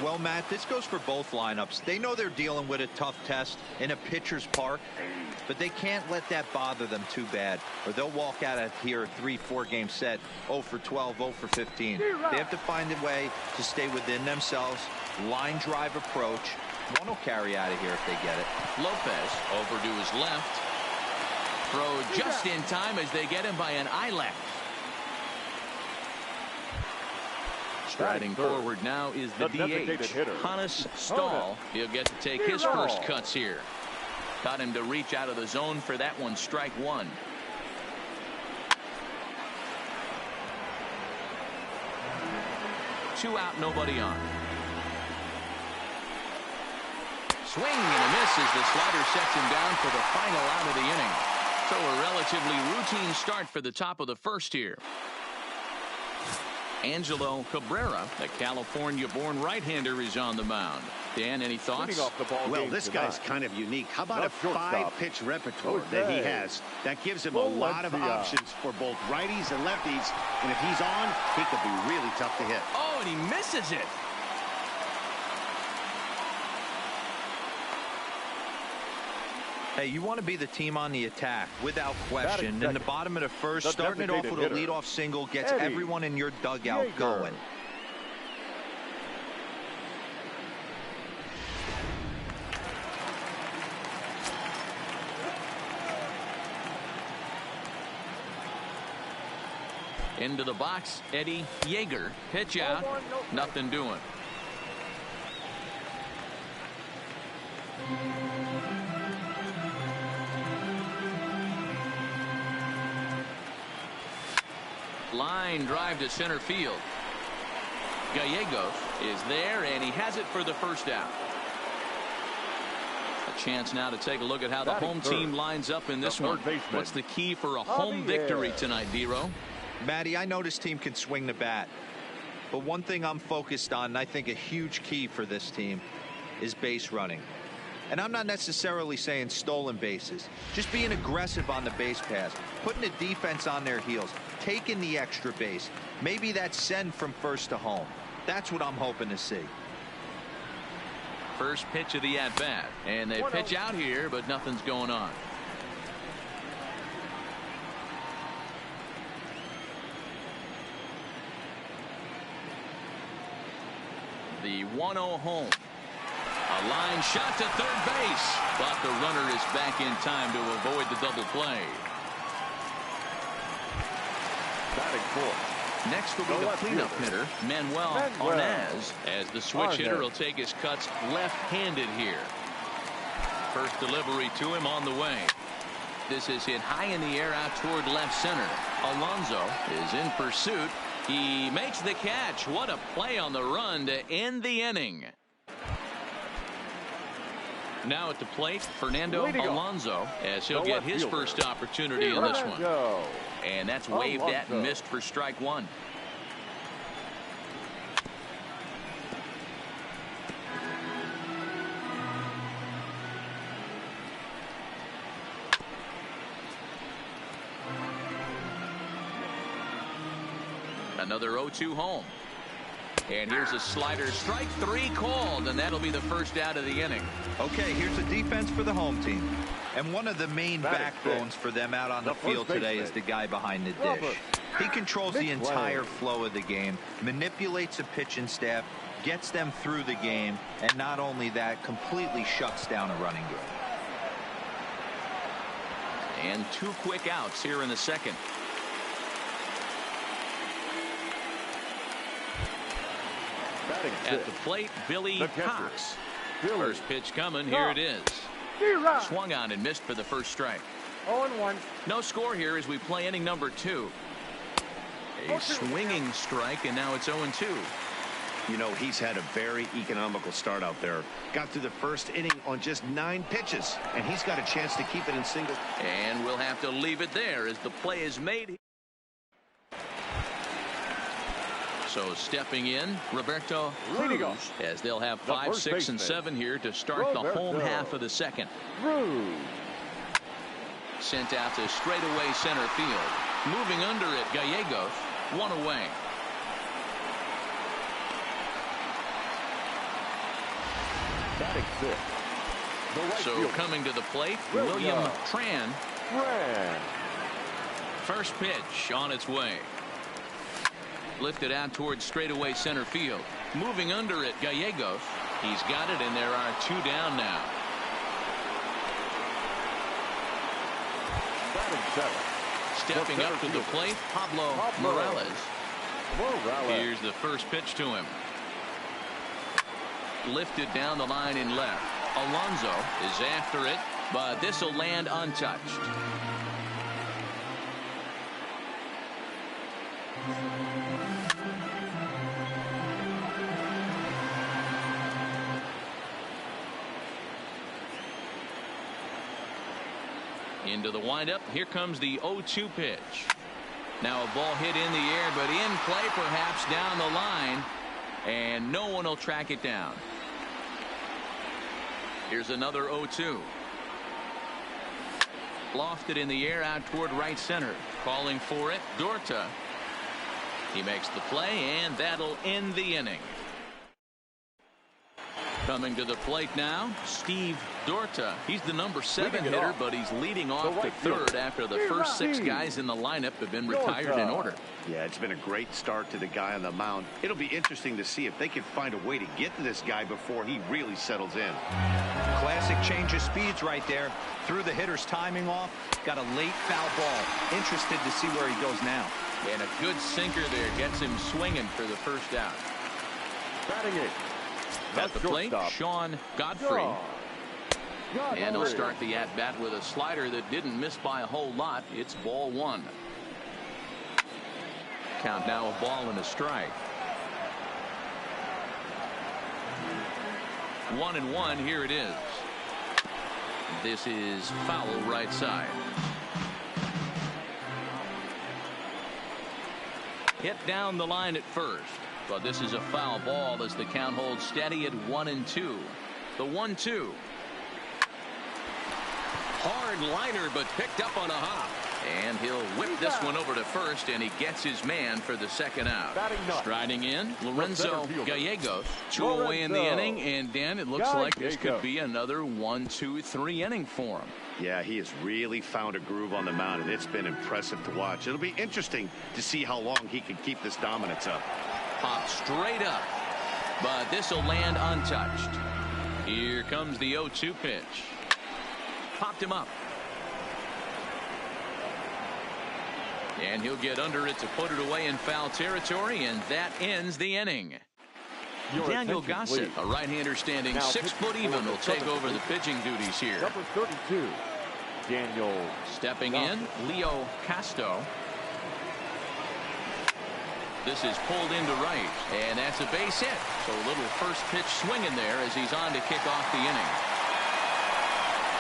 S3: Well, Matt, this goes for both lineups. They know they're dealing with a tough test in a pitcher's park, but they can't let that bother them too bad, or they'll walk out of here a 3-4 game set 0 for 12, 0 for 15. They have to find a way to stay within themselves, line drive approach. One will carry out of here if they get it.
S1: Lopez over to his left. Throw just in time as they get him by an eye left. Striding forward now is the DH, Hannes Stahl. He'll get to take his first cuts here. Got him to reach out of the zone for that one. Strike one. Two out, nobody on. Swing and a miss as the slider sets him down for the final out of the inning. So a relatively routine start for the top of the first here. Angelo Cabrera, the California-born right-hander, is on the mound. Dan, any thoughts?
S4: Well, this guy's kind of unique. How about a 5-pitch repertoire that he has? That gives him a lot of options for both righties and lefties. And if he's on, he could be really tough to hit.
S1: Oh, and he misses it.
S3: Hey, you want to be the team on the attack, without question. In the bottom of the first, starting it off with a leadoff single gets everyone in your dugout going.
S1: Into the box, Eddie Yeager. Pitch out. Nothing doing. Line drive to center field. Gallegos is there, and he has it for the first out. A chance now to take a look at how the home team lines up in this one. What's the key for a home victory tonight, Dero?
S3: Matty, I know this team can swing the bat, but one thing I'm focused on, and I think a huge key for this team, is base running. And I'm not necessarily saying stolen bases, just being aggressive on the base pass, putting the defense on their heels, taking the extra base. Maybe that send from first to home. That's what I'm hoping to see.
S1: First pitch of the at-bat, and they pitch out here, but nothing's going on. The 1-0 home. A A line shot to third base, but the runner is back in time to avoid the double play.
S2: Batting fourth.
S1: Next will be the cleanup hitter, Manuel Arnaz, as the switch hitter will take his cuts left-handed here. First delivery to him on the way. This is hit high in the air out toward left center. Alonso is in pursuit. He makes the catch. What a play on the run to end the inning. Now at the plate, Fernando Alonso, as he'll get his first opportunity in this one. And that's waved at and missed for strike one. Another 0-2 home. And here's a slider. Strike three called, and that'll be the first out of the inning.
S3: Okay, here's a defense for the home team. And one of the main backbones for them out on the field today is the guy behind the dish. He controls the entire flow of the game, manipulates the pitching staff, gets them through the game, and not only that, completely shuts down a running game.
S1: And two quick outs here in the second. At the plate, Billy Cox. First pitch coming. Here it is. Swung on and missed for the first strike.
S7: 0-1.
S1: No score here as we play inning number 2. A swinging strike, and now it's 0-2.
S4: You know, he's had a very economical start out there. Got through the first inning on just 9 pitches, and he's got a chance to keep it in single.
S1: And we'll have to leave it there as the play is made. So stepping in, Roberto Cruz, as they'll have 5, 6, and 7 here to start the home half of the second. Sent out to straightaway center field. Moving under it, Gallegos, 1 away.
S2: Batting fifth.
S1: So coming to the plate, William Tran. First pitch on its way. Lifted out towards straightaway center field. Moving under it, Gallegos. He's got it, and there are 2 down now. Stepping up to the plate, Pablo Morales. Here's the first pitch to him. Lifted down the line in left. Alonso is after it, but this will land untouched. Into the windup. Here comes the 0-2 pitch. Now a ball hit in the air, but in play, perhaps down the line, and no one will track it down. Here's another 0-2. Lofted in the air out toward right center. Calling for it, Dorta. He makes the play, and that'll end the inning. Coming to the plate now, Steve Dorta. He's the number 7 hitter, but he's leading off to third after the first 6 guys in the lineup have been retired in order.
S4: Yeah, it's been a great start to the guy on the mound. It'll be interesting to see if they can find a way to get to this guy before he really settles in.
S3: Classic change of speeds right there. Threw the hitter's timing off. Got a late foul ball. Interested to see where he goes now.
S1: And a good sinker there gets him swinging for the first out.
S2: Batting 8.
S1: At the plate, Sean Godfrey. And he'll start the at-bat with a slider that didn't miss by a whole lot. It's ball 1. Count now a ball and a strike. 1-1. Here it is. This is foul right side. Hit down the line at first. But this is a foul ball as the count holds steady at 1-2. The 1-2. Hard liner, but picked up on a hop. And he'll whip this one over to first, and he gets his man for the second out. Striding in, Lorenzo Gallegos. 2 away in the inning, and Dan, it looks like this could be another 1-2-3 inning for him.
S4: Yeah, he has really found a groove on the mound, and it's been impressive to watch. It'll be interesting to see how long he can keep this dominance up.
S1: Pop straight up, but this will land untouched. Here comes the 0-2 pitch. Popped him up. And he'll get under it to put it away in foul territory, and that ends the inning. Daniel Gossett, a right-hander standing 6 foot even, will take over the pitching duties here.
S2: Number 32, Daniel.
S1: Stepping in, Leo Casto. This is pulled into right, and that's a base hit. So a little first pitch swing in there as he's on to kick off the inning.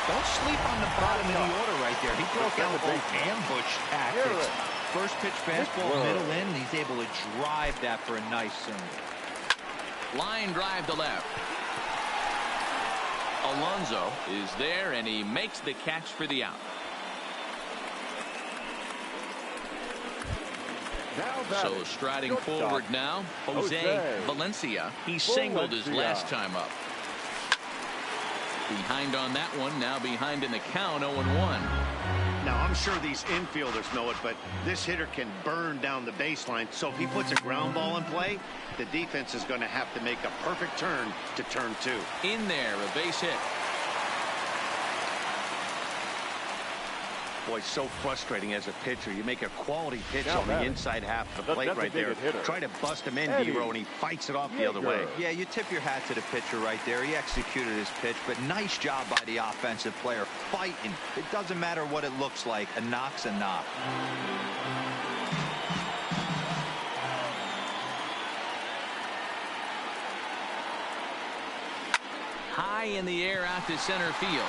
S3: Don't sleep on the bottom of the order right there. He broke out with both ambush tactics. First pitch fastball, middle in, and he's able to drive that for a nice single.
S1: Line drive to left. Alonso is there, and he makes the catch for the out. So striding forward now, Jose Valencia. He singled his last time up. Behind on that one, now behind in the count, 0-1.
S4: Now, I'm sure these infielders know it, but this hitter can burn down the baseline. So if he puts a ground ball in play, the defense is going to have to make a perfect turn to turn 2.
S1: In there, a base hit.
S4: Boy, so frustrating as a pitcher. You make a quality pitch on the inside half of the plate right there. Try to bust him in, D-Row, and he fights it off the other way.
S3: Yeah, you tip your hat to the pitcher right there. He executed his pitch, but nice job by the offensive player fighting. It doesn't matter what it looks like. A knock's a knock.
S1: High in the air out to center field.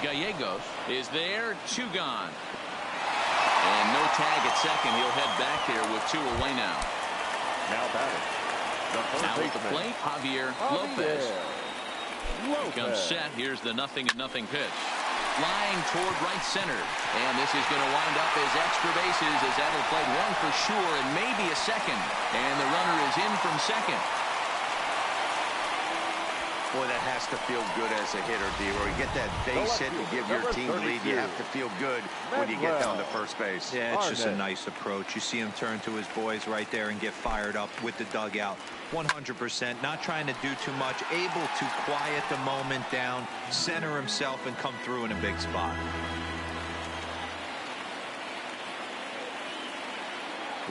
S1: Gallegos is there, 2 gone. And no tag at second. He'll head back there with 2 away now.
S2: Now batting.
S1: Now at the plate, Javier Lopez. Comes set. Here's the 0-0 pitch. Flying toward right center. And this is going to wind up as extra bases as that'll play 1 for sure and maybe a second. And the runner is in from second.
S4: Boy, that has to feel good as a hitter, D-Roy. You get that base hit to give your team the lead. You have to feel good when you get down to first base.
S3: Yeah, it's just a nice approach. You see him turn to his boys right there and get fired up with the dugout. 100%, not trying to do too much, able to quiet the moment down, center himself, and come through in a big spot.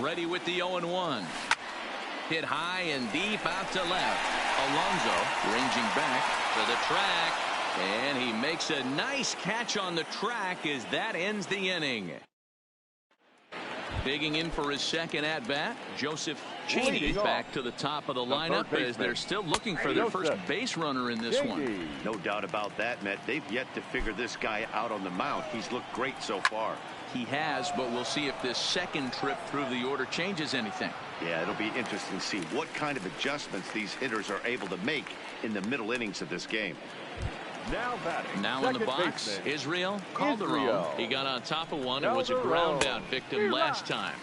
S1: Ready with the 0-1. Hit high and deep out to left. Alonso ranging back to the track, and he makes a nice catch on the track as that ends the inning. Digging in for his second at-bat, Joseph Cheney back to the top of the lineup as they're still looking for their first base runner in this one.
S4: No doubt about that, Matt. They've yet to figure this guy out on the mound. He's looked great so far.
S1: He has, but we'll see if this second trip through the order changes anything.
S4: Yeah, it'll be interesting to see what kind of adjustments these hitters are able to make in the middle innings of this game.
S1: Now in the box, Israel Calderon. He got on top of one and was a ground out victim last time.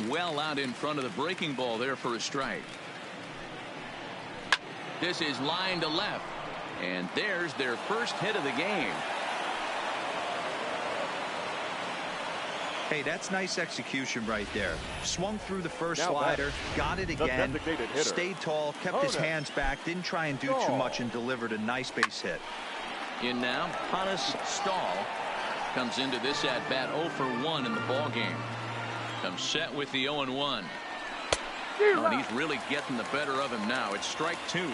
S1: Well out in front of the breaking ball there for a strike. This is line to left, and there's their first hit of the game.
S3: Hey, that's nice execution right there. Swung through the first slider, got it again, stayed tall, kept his hands back, didn't try and do too much, and delivered a nice base hit.
S1: In now, Hannes Stahl comes into this at-bat 0 for 1 in the ball game. Comes set with the 0-1. And he's really getting the better of him now. It's strike 2.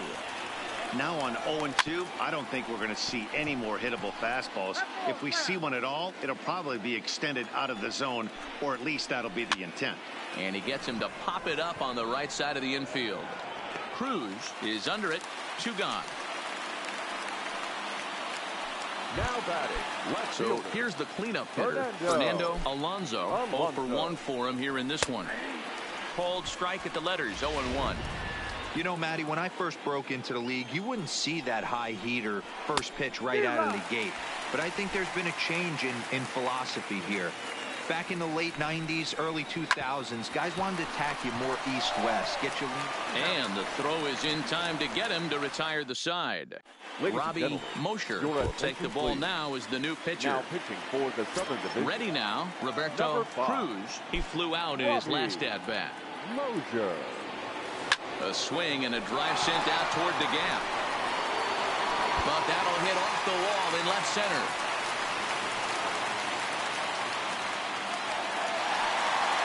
S4: Now on 0-2, I don't think we're going to see any more hittable fastballs. If we see one at all, it'll probably be extended out of the zone, or at least that'll be the intent.
S1: And he gets him to pop it up on the right side of the infield. Cruz is under it, 2 gone.
S2: Now batting.
S1: So here's the cleanup hitter, Fernando Alonso. 0 for 1 for him here in this one. Called strike at the letters, 0-1.
S3: You know, Matty, when I first broke into the league, you wouldn't see that high heater first pitch right out of the gate. But I think there's been a change in philosophy here. Back in the late 90s, early 2000s, guys wanted to attack you more east-west, get you lead.
S1: And the throw is in time to get him to retire the side. Robbie Mosher will take the ball now as the new pitcher.
S2: Now pitching for the Southern Division.
S1: Ready now, Roberto Cruz. He flew out in his last at-bat.
S2: Mosher.
S1: A swing and a drive sent out toward the gap. But that'll hit off the wall in left center.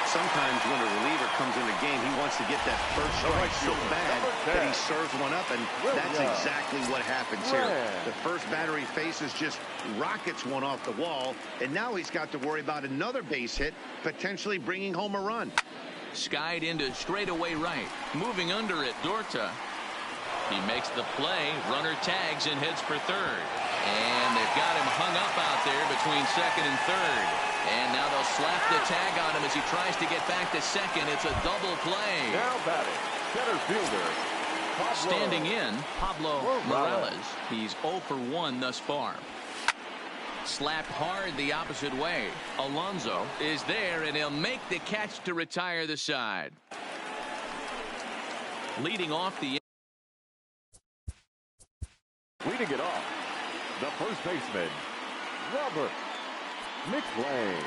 S4: Sometimes when a reliever comes in the game, he wants to get that first strike so bad that he serves one up, and that's exactly what happens here. The first batter he faces just rockets one off the wall, and now he's got to worry about another base hit, potentially bringing home a run.
S1: Skied into straightaway right. Moving under it, Dorta. He makes the play. Runner tags and heads for third. And they've got him hung up out there between second and third. And now they'll slap the tag on him as he tries to get back to second. It's a double play.
S2: Now batting, center fielder, Pablo.
S1: Standing in, Pablo Morales. He's 0 for 1 thus far. Slapped hard the opposite way. Alonso is there, and he'll make the catch to retire the side. Leading off the...
S2: Leading it off, the first baseman, Robert McLean.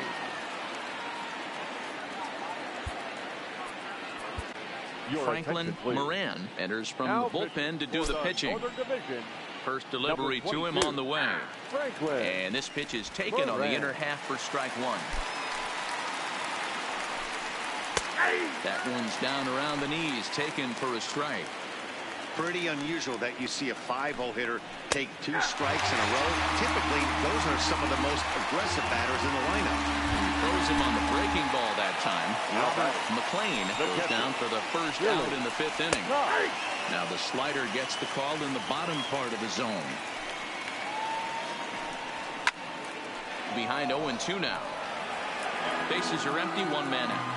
S1: Franklin Moran enters from the bullpen to do the pitching. First delivery to him on the way. And this pitch is taken on the inner half for strike one. That one's down around the knees, taken for a strike.
S4: Pretty unusual that you see a 5-0 hitter take 2 strikes in a row. Typically, those are some of the most aggressive batters in the lineup.
S1: He throws him on the breaking ball that time. Robert McLean goes down for the first out in the 5th inning. Now the slider gets the call in the bottom part of the zone. Behind 0-2 now. Bases are empty, 1 man out.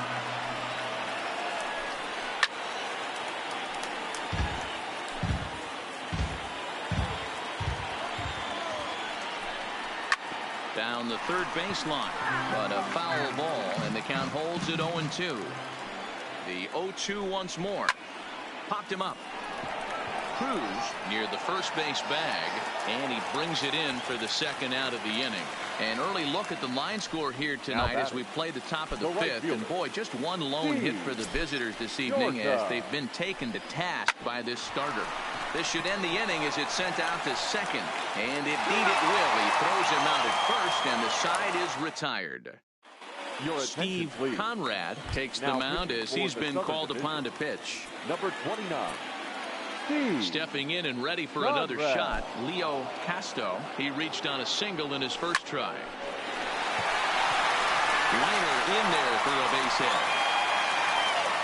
S1: Down the third baseline, but a foul ball, and the count holds at 0-2. The 0-2 once more. Popped him up. Cruz near the first base bag, and he brings it in for the second out of the inning. An early look at the line score here tonight as we play the top of the 5th. And boy, just one lone hit for the visitors this evening as they've been taken to task by this starter. This should end the inning as it's sent out to second. And indeed it will. He throws him out at first, and the side is retired. Steve Conrad takes the mound as he's been called upon to pitch.
S2: Number 29.
S1: Stepping in and ready for another shot, Leo Casto. He reached on a single in his first try. Liner in there for a base hit.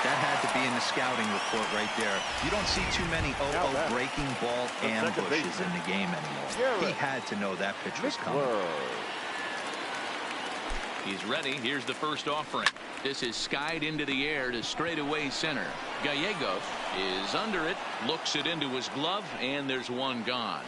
S3: That had to be in the scouting report right there. You don't see too many 0-0 breaking ball ambushes in the game anymore. He had to know that pitch was coming.
S1: He's ready. Here's the first offering. This is skied into the air to straightaway center. Gallegos is under it, looks it into his glove, and there's one gone.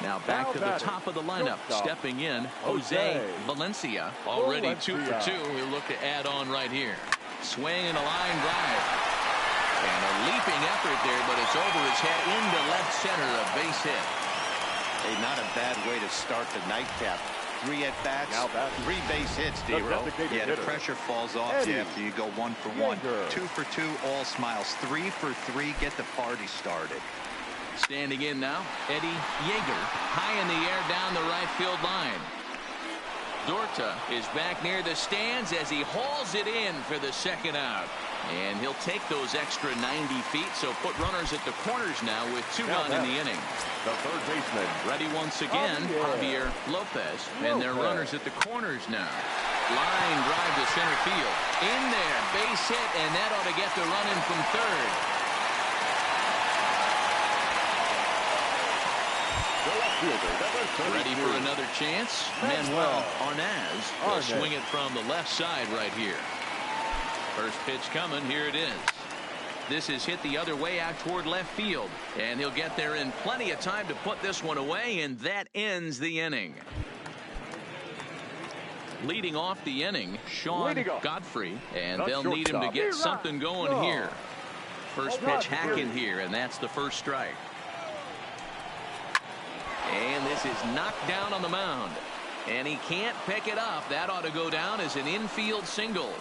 S1: Now back to the top of the lineup. Stepping in, Jose Valencia. Already 2 for 2. He'll look to add on right here. Swing and a line drive. And a leaping effort there, but it's over his head into left center. A base hit.
S4: Hey, not a bad way to start the nightcap. 3 at-bats, 3 base hits, D-Row.
S3: Yeah, the pressure falls off after you go 1 for 1. 2 for 2, all smiles. 3 for 3, get the party started.
S1: Standing in now, Eddie Yeager, high in the air down the right field line. Dorta is back near the stands as he hauls it in for the second out. And he'll take those extra 90 feet, so put runners at the corners now with 2 gone in the inning.
S2: The third baseman.
S1: Ready once again, Javier Lopez. And they're runners at the corners now. Line drive to center field. In there, base hit, and that ought to get the run in from third. Ready for another chance? Manuel Arnaz will swing it from the left side right here. First pitch coming. Here it is. This is hit the other way out toward left field. And he'll get there in plenty of time to put this one away, and that ends the inning. Leading off the inning, Sean Godfrey. And they'll need him to get something going here. First pitch hack in here, and that's the first strike. And this is knocked down on the mound. And he can't pick it up. That ought to go down as an infield single.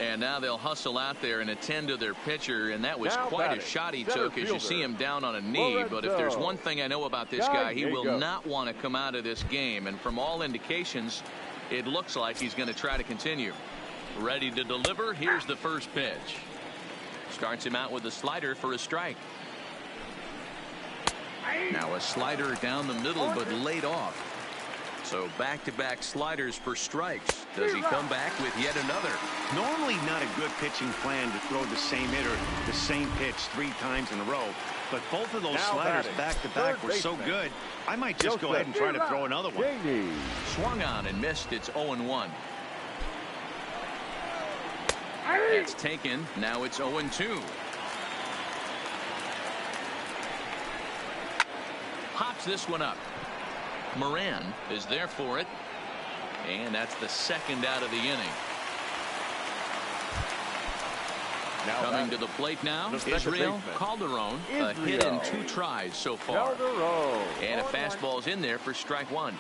S1: And now they'll hustle out there and attend to their pitcher, and that was quite a shot he took as you see him down on a knee. But if there's one thing I know about this guy, he will not want to come out of this game. And from all indications, it looks like he's going to try to continue. Ready to deliver. Here's the first pitch. Starts him out with a slider for a strike. Now a slider down the middle, but laid off. So back-to-back sliders for strikes. Does he come back with yet another?
S4: Normally not a good pitching plan to throw the same hitter the same pitch 3 times in a row. But both of those sliders back-to-back were so good, I might just go ahead and try to throw another one.
S1: Swung on and missed. It's 0-1. It's taken. Now it's 0-2. Pops this one up. Moran is there for it. And that's the second out of the inning. Coming to the plate now, Israel Calderon. A hit in 2 tries so far. And a fastball's in there for strike 1.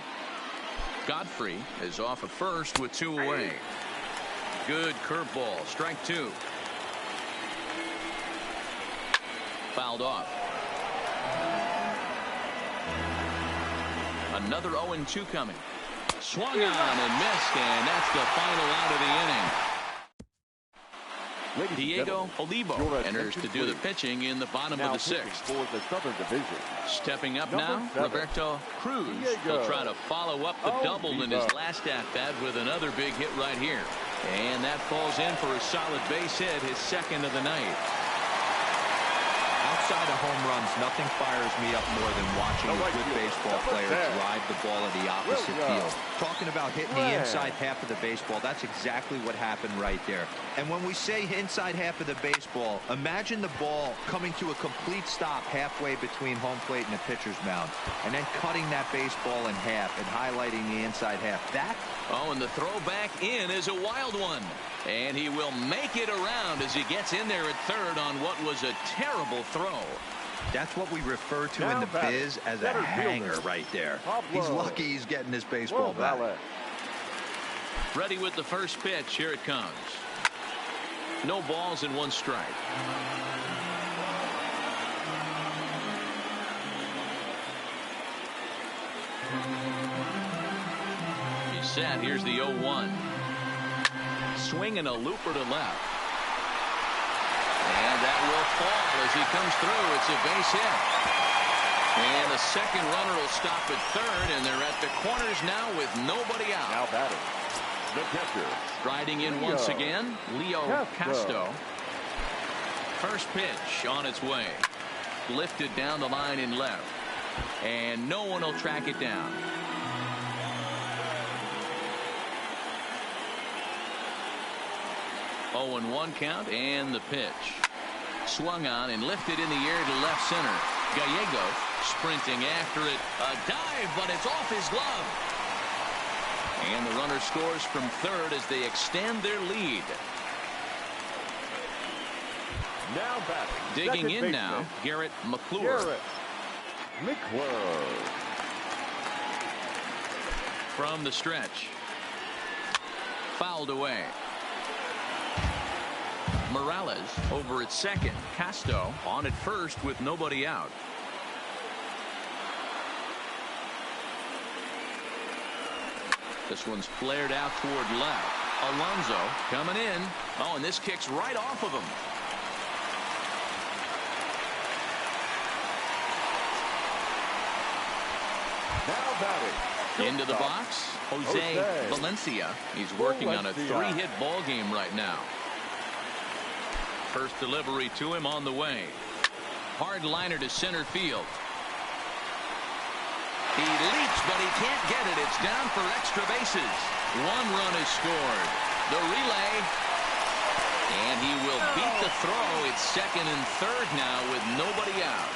S1: Godfrey is off at first with 2 away. Good curveball. Strike 2. Fouled off. Another 0-2 coming. Swung on and missed, and that's the final out of the inning. Diego Olivo enters to do the pitching in the bottom of the 6th.
S2: For the Southern Division.
S1: Stepping up now, Roberto Cruz. He'll try to follow up the double in his last at-bat with another big hit right here. And that falls in for a solid base hit, his second of the night.
S3: Outside of home runs, nothing fires me up more than watching a good baseball player drive the ball at the opposite field. Talking about hitting the inside half of the baseball, that's exactly what happened right there. And when we say inside half of the baseball, imagine the ball coming to a complete stop halfway between home plate and the pitcher's mound, and then cutting that baseball in half and highlighting the inside half. That.
S1: Oh, and the throw back in is a wild one. And he will make it around as he gets in there at third on what was a terrible throw.
S3: That's what we refer to in the biz as a hanger right there. He's lucky he's getting this baseball back.
S1: Ready with the first pitch. Here it comes. No balls and 1 strike. He's set. Here's the 0-1. Swinging a looper to left. And that will fall as he comes through. It's a base hit. And the second runner will stop at third, and they're at the corners now with nobody out.
S2: Now batting, the catcher.
S1: Striding in once again, Leo Castro. First pitch on its way. Lifted down the line in left. And no one will track it down. Oh, and 1 count, and the pitch. Swung on and lifted in the air to left center. Gallegos sprinting after it. A dive, but it's off his glove. And the runner scores from third as they extend their lead.
S2: Now batting.
S1: Digging in now, Garrett McClure. From the stretch. Fouled away. Morales over at second. Castro on at first with nobody out. This one's flared out toward left. Alonso coming in. Oh, and this kicks right off of him.
S2: Now batting.
S1: Into the box, Jose Valencia. He's working on a 3-hit ball game right now. First delivery to him on the way. Hard liner to center field. He leaps, but he can't get it. It's down for extra bases. 1 run is scored. The relay. And he will beat the throw. It's second and third now with nobody out.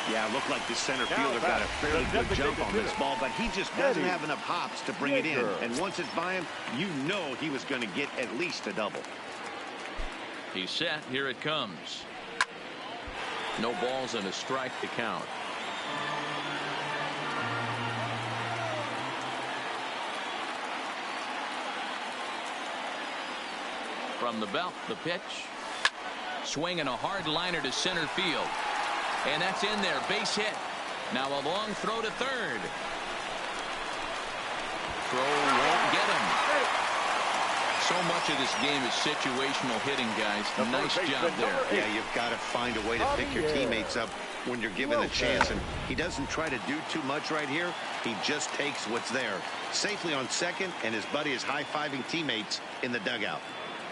S4: Yeah, it looked like the center fielder got a fairly good jump on this ball, but he just doesn't have enough hops to bring it in. And once it's by him, you know he was going to get at least a double.
S1: He's set. Here it comes. No balls and a strike to count. From the belt, the pitch. Swinging a hard liner to center field. And that's in there. Base hit. Now a long throw to third. Throw won't get him. So much of this game is situational hitting, guys. Nice job there.
S4: Yeah, you've got to find a way to pick your teammates up when you're given a chance. And he doesn't try to do too much right here. He just takes what's there. Safely on second, and his buddy is high-fiving teammates in the dugout.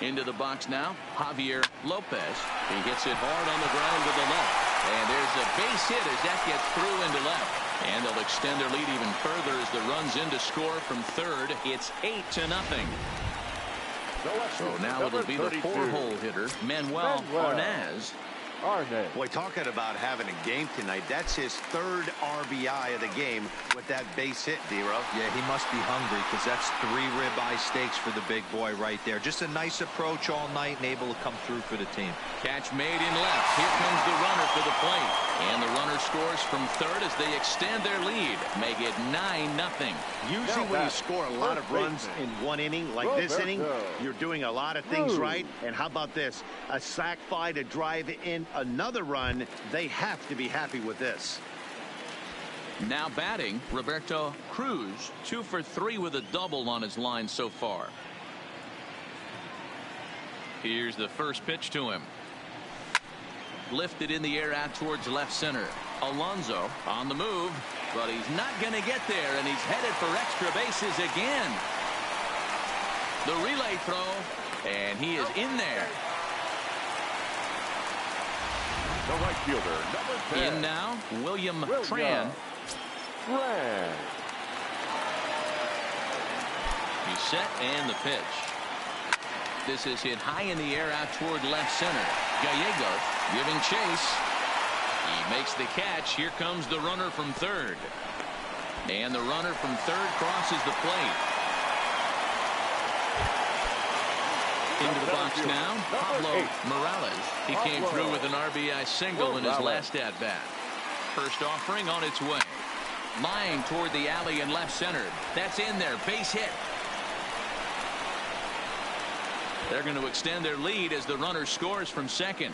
S1: Into the box now, Javier Lopez. He hits it hard on the ground with the left. And there's a base hit as that gets through into left. And they'll extend their lead even further as the run's in to score from third. It's 8-0. So now it'll be the 4-hole hitter, Manuel Arnaz.
S4: Boy, talking about having a game tonight, that's his third RBI of the game with that base hit, D-Row.
S3: Yeah, he must be hungry because that's 3 ribeye steaks for the big boy right there. Just a nice approach all night and able to come through for the team.
S1: Catch made in left. Here comes the runner for the plate. And the runner scores from third as they extend their lead. Make it 9-0.
S4: Usually when you score a lot of runs in one inning, like this inning, you're doing a lot of things right. And how about this? A sac fly to drive in another run. They have to be happy with this.
S1: Now batting, Roberto Cruz, 2 for 3 with a double on his line so far. Here's the first pitch to him. Lifted in the air out towards left center. Alonso on the move, but he's not going to get there, and he's headed for extra bases again. The relay throw, and he is in there.
S2: The right fielder, number 10.
S1: In now, William Tran. He's set, and the pitch. This is hit high in the air out toward left center. Gallegos giving chase. He makes the catch. Here comes the runner from third. And the runner from third crosses the plate. Into the box now, Pablo Morales. He came through with an RBI single in his last at-bat. First offering on its way. Lying toward the alley in left center. That's in there. Base hit. They're going to extend their lead as the runner scores from second.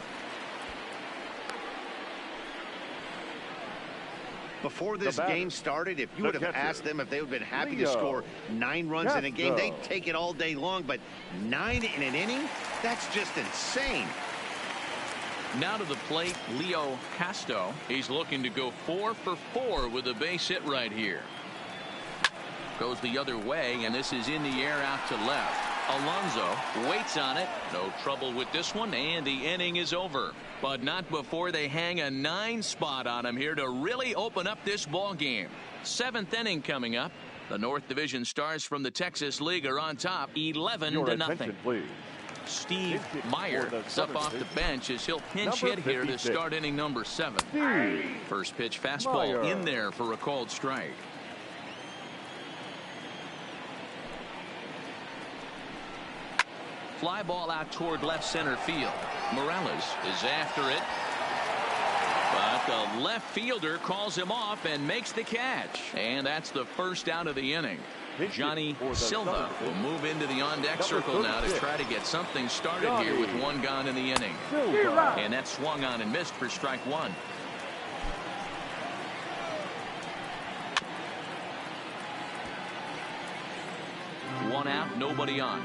S4: Before this game started, if you would have asked them if they would have been happy to score 9 runs in a game, they'd take it all day long. But 9 in an inning, that's just insane.
S1: Now to the plate, Leo Casto. He's looking to go 4 for 4 with a base hit right here. Goes the other way, and this is in the air out to left. Alonso waits on it. No trouble with this one, and the inning is over. But not before they hang a 9 spot on him here to really open up this ball game. 7th inning coming up. The North Division Stars from the Texas League are on top, 11-0. Steve Meyer is up off the bench as he'll pinch hit here to start inning number 7. First pitch fastball in there for a called strike. Fly ball out toward left center field. Morales is after it. But the left fielder calls him off and makes the catch. And that's the first out of the inning. Johnny Silva will move into the on-deck circle now to try to get something started here with 1 gone in the inning. And that swung on and missed for strike 1. One out, nobody on.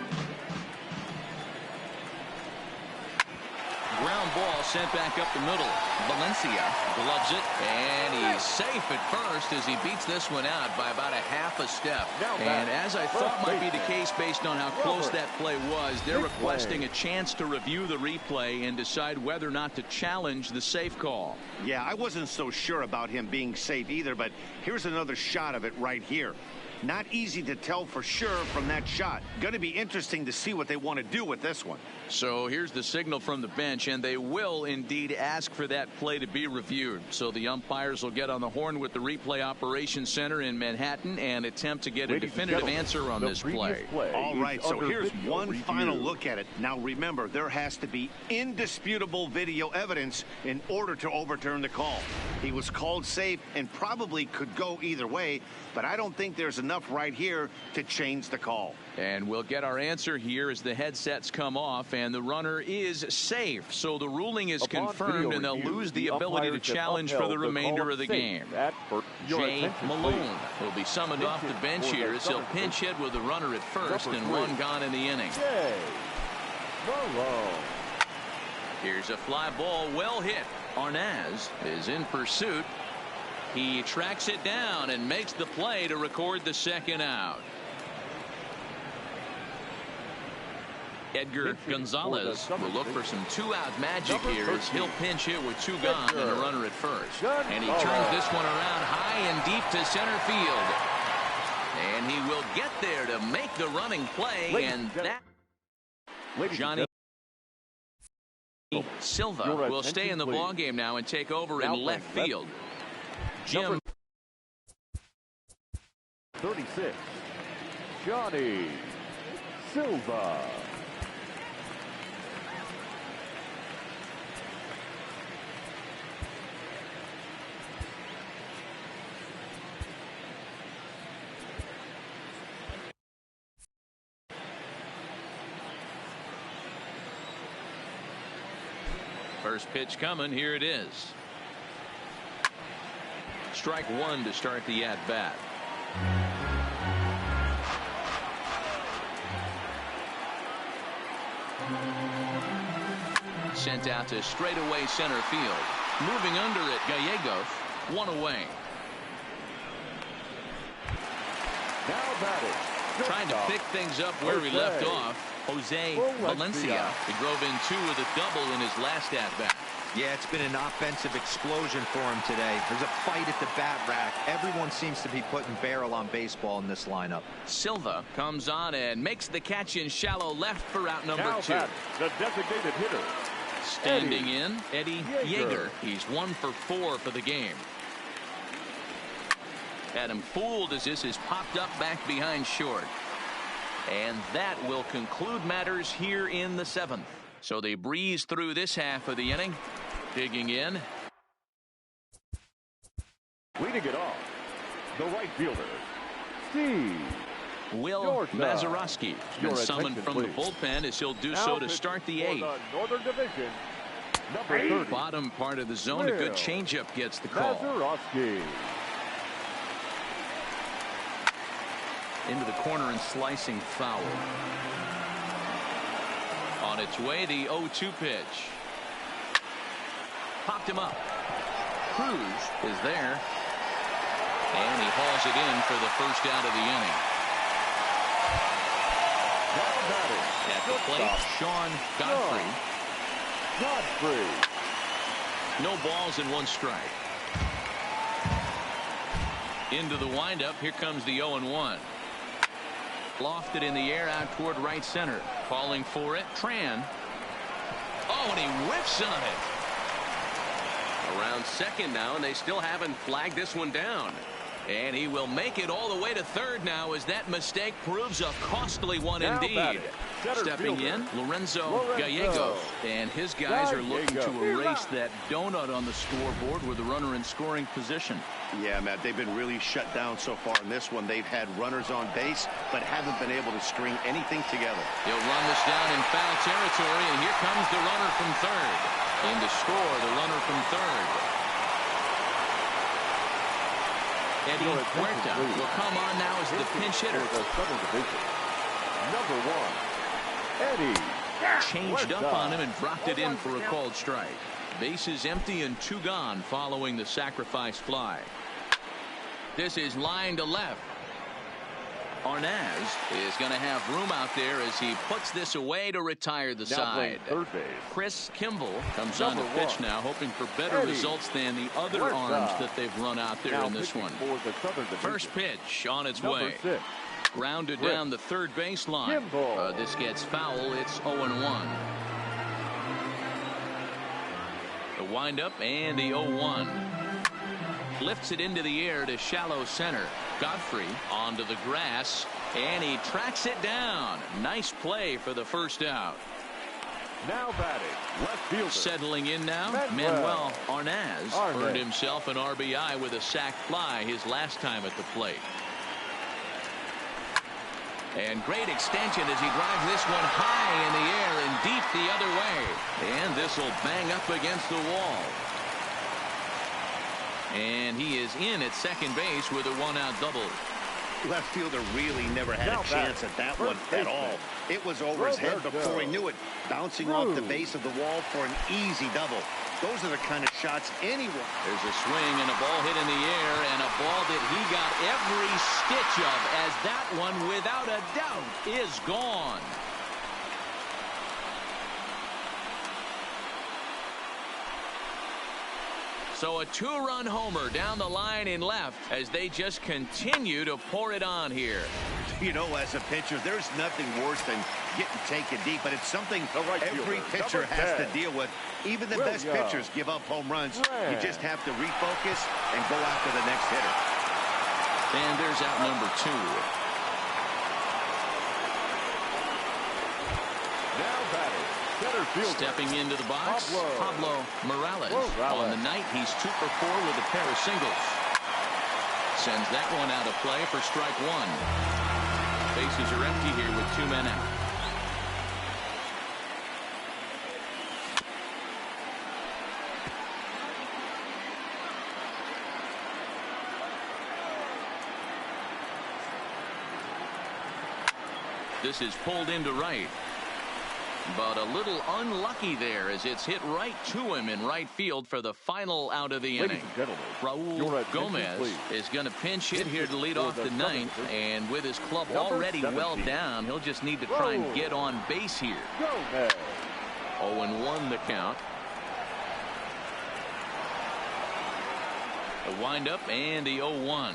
S1: Ground ball sent back up the middle. Valencia gloves it, and he's safe at first as he beats this one out by about a half a step. And as I thought might be the case based on how close that play was, they're requesting a chance to review the replay and decide whether or not to challenge the safe call.
S4: Yeah, I wasn't so sure about him being safe either, but here's another shot of it right here. Not easy to tell for sure from that shot. Going to be interesting to see what they want to do with this one.
S1: So here's the signal from the bench, and they will indeed ask for that play to be reviewed. So the umpires will get on the horn with the replay operations center in Manhattan and attempt to get a definitive answer on this play.
S4: All right, so here's one final look at it. Now remember, there has to be indisputable video evidence in order to overturn the call. He was called safe and probably could go either way, but I don't think there's enough enough right here to change the call.
S1: And we'll get our answer here as the headsets come off, and the runner is safe. So the ruling is confirmed, and they'll lose the ability to challenge for the remainder of the game. Jay Malone will be summoned off the bench here as he'll pinch hit with the runner at first and one gone in the inning. Here's a fly ball, well hit. Arnaz is in pursuit. He tracks it down and makes the play to record the second out. Edgar Gonzalez will look for some two-out magic here as he'll pinch hit with two gone and a runner at first. And he turns this one around high and deep to center field. And he will get there to make the running play, and that Johnny Silva will stay in the ballgame now and take over in left field. Jim
S2: 36, Johnny Silva.
S1: First pitch coming. Here it is. Strike one to start the at-bat. Sent out to straightaway center field. Moving under it, Gallegos, one away.
S2: Now batting.
S1: Trying to pick things up where he left off. Jose Valencia. He drove in two with a double in his last at-bat.
S3: Yeah, it's been an offensive explosion for him today. There's a fight at the bat rack. Everyone seems to be putting barrel on baseball in this lineup.
S1: Silva comes on and makes the catch in shallow left for out number two.
S2: The designated hitter.
S1: Standing in, Eddie Yeager. He's 1 for 4 for the game. Had him fooled as this is popped up back behind short. And that will conclude matters here in the 7th. So they breeze through this half of the inning. Digging in.
S2: Leading it off, the right fielder, Steve
S1: Will Mazeroski been summoned from the bullpen as he'll do so to start the 8th.
S2: Northern Division, number 30.
S1: Bottom part of the zone, a good changeup gets the call.
S2: Mazeroski.
S1: Into the corner and slicing foul. On its way, the 0-2 pitch. Popped him up. Cruz is there. And he hauls it in for the first out of the inning. At the plate, Sean Godfrey. No balls and 1 strike. Into the windup. Here comes the 0-1. Lofted in the air out toward right center. Calling for it. Tran. Oh, and he whiffs on it. Around second now, and they still haven't flagged this one down. And he will make it all the way to third now as that mistake proves a costly one indeed. Stepping in, Lorenzo Gallegos. And his guys are looking to erase that donut on the scoreboard with the runner in scoring position.
S4: Yeah, Matt, they've been really shut down so far in this one. They've had runners on base, but haven't been able to string anything together.
S1: He'll run this down in foul territory, and here comes the runner from third. In to score, the runner from third. Eddie Huerta will come on now as the pinch hitter.
S2: Number 1, Eddie.
S1: Changed up on him and dropped it in for a called strike. Bases empty and 2 gone following the sacrifice fly. This is line to left. Arnaz is going to have room out there as he puts this away to retire the side. Chris Kimball comes on the pitch now, hoping for better results than the other arms that they've run out there in this one. First pitch on its way. Grounded down the third baseline. This gets foul. It's 0-1. The windup and the 0-1. Lifts it into the air to shallow center. Godfrey onto the grass, and he tracks it down. Nice play for the first out.
S2: Now batting, left fielder.
S1: Settling in now, Manuel Arnaz earned himself an RBI with a sac fly his last time at the plate. And great extension as he drives this one high in the air and deep the other way. And this will bang up against the wall. And he is in at second base with a one-out double.
S4: Left fielder really never had a chance at that one at all. It was over his head before he knew it, bouncing off the base of the wall for an easy double. Those are the kind of shots anyone.
S1: There's a swing and a ball hit in the air, and a ball that he got every stitch of, as that one, without a doubt, is gone. So a two-run homer down the line in left as they just continue to pour it on here.
S4: You know, as a pitcher, there's nothing worse than getting taken deep, but it's something every pitcher has to deal with. Even the best pitchers give up home runs. You just have to refocus and go after the next hitter.
S1: And there's out number 2.
S2: Now batting, center fielder.
S1: Stepping into the box, Pablo Morales. On the night, he's 2 for 4 with a pair of singles. Sends that one out of play for strike 1. Bases are empty here with 2 men out. This is pulled into right. But a little unlucky there as it's hit right to him in right field for the final out of the inning. Raul Gomez is going to pinch hit here to lead off the 9th, and with his club already well down, he'll just need to try and get on base here. 0-1 the count. A windup and the 0-1.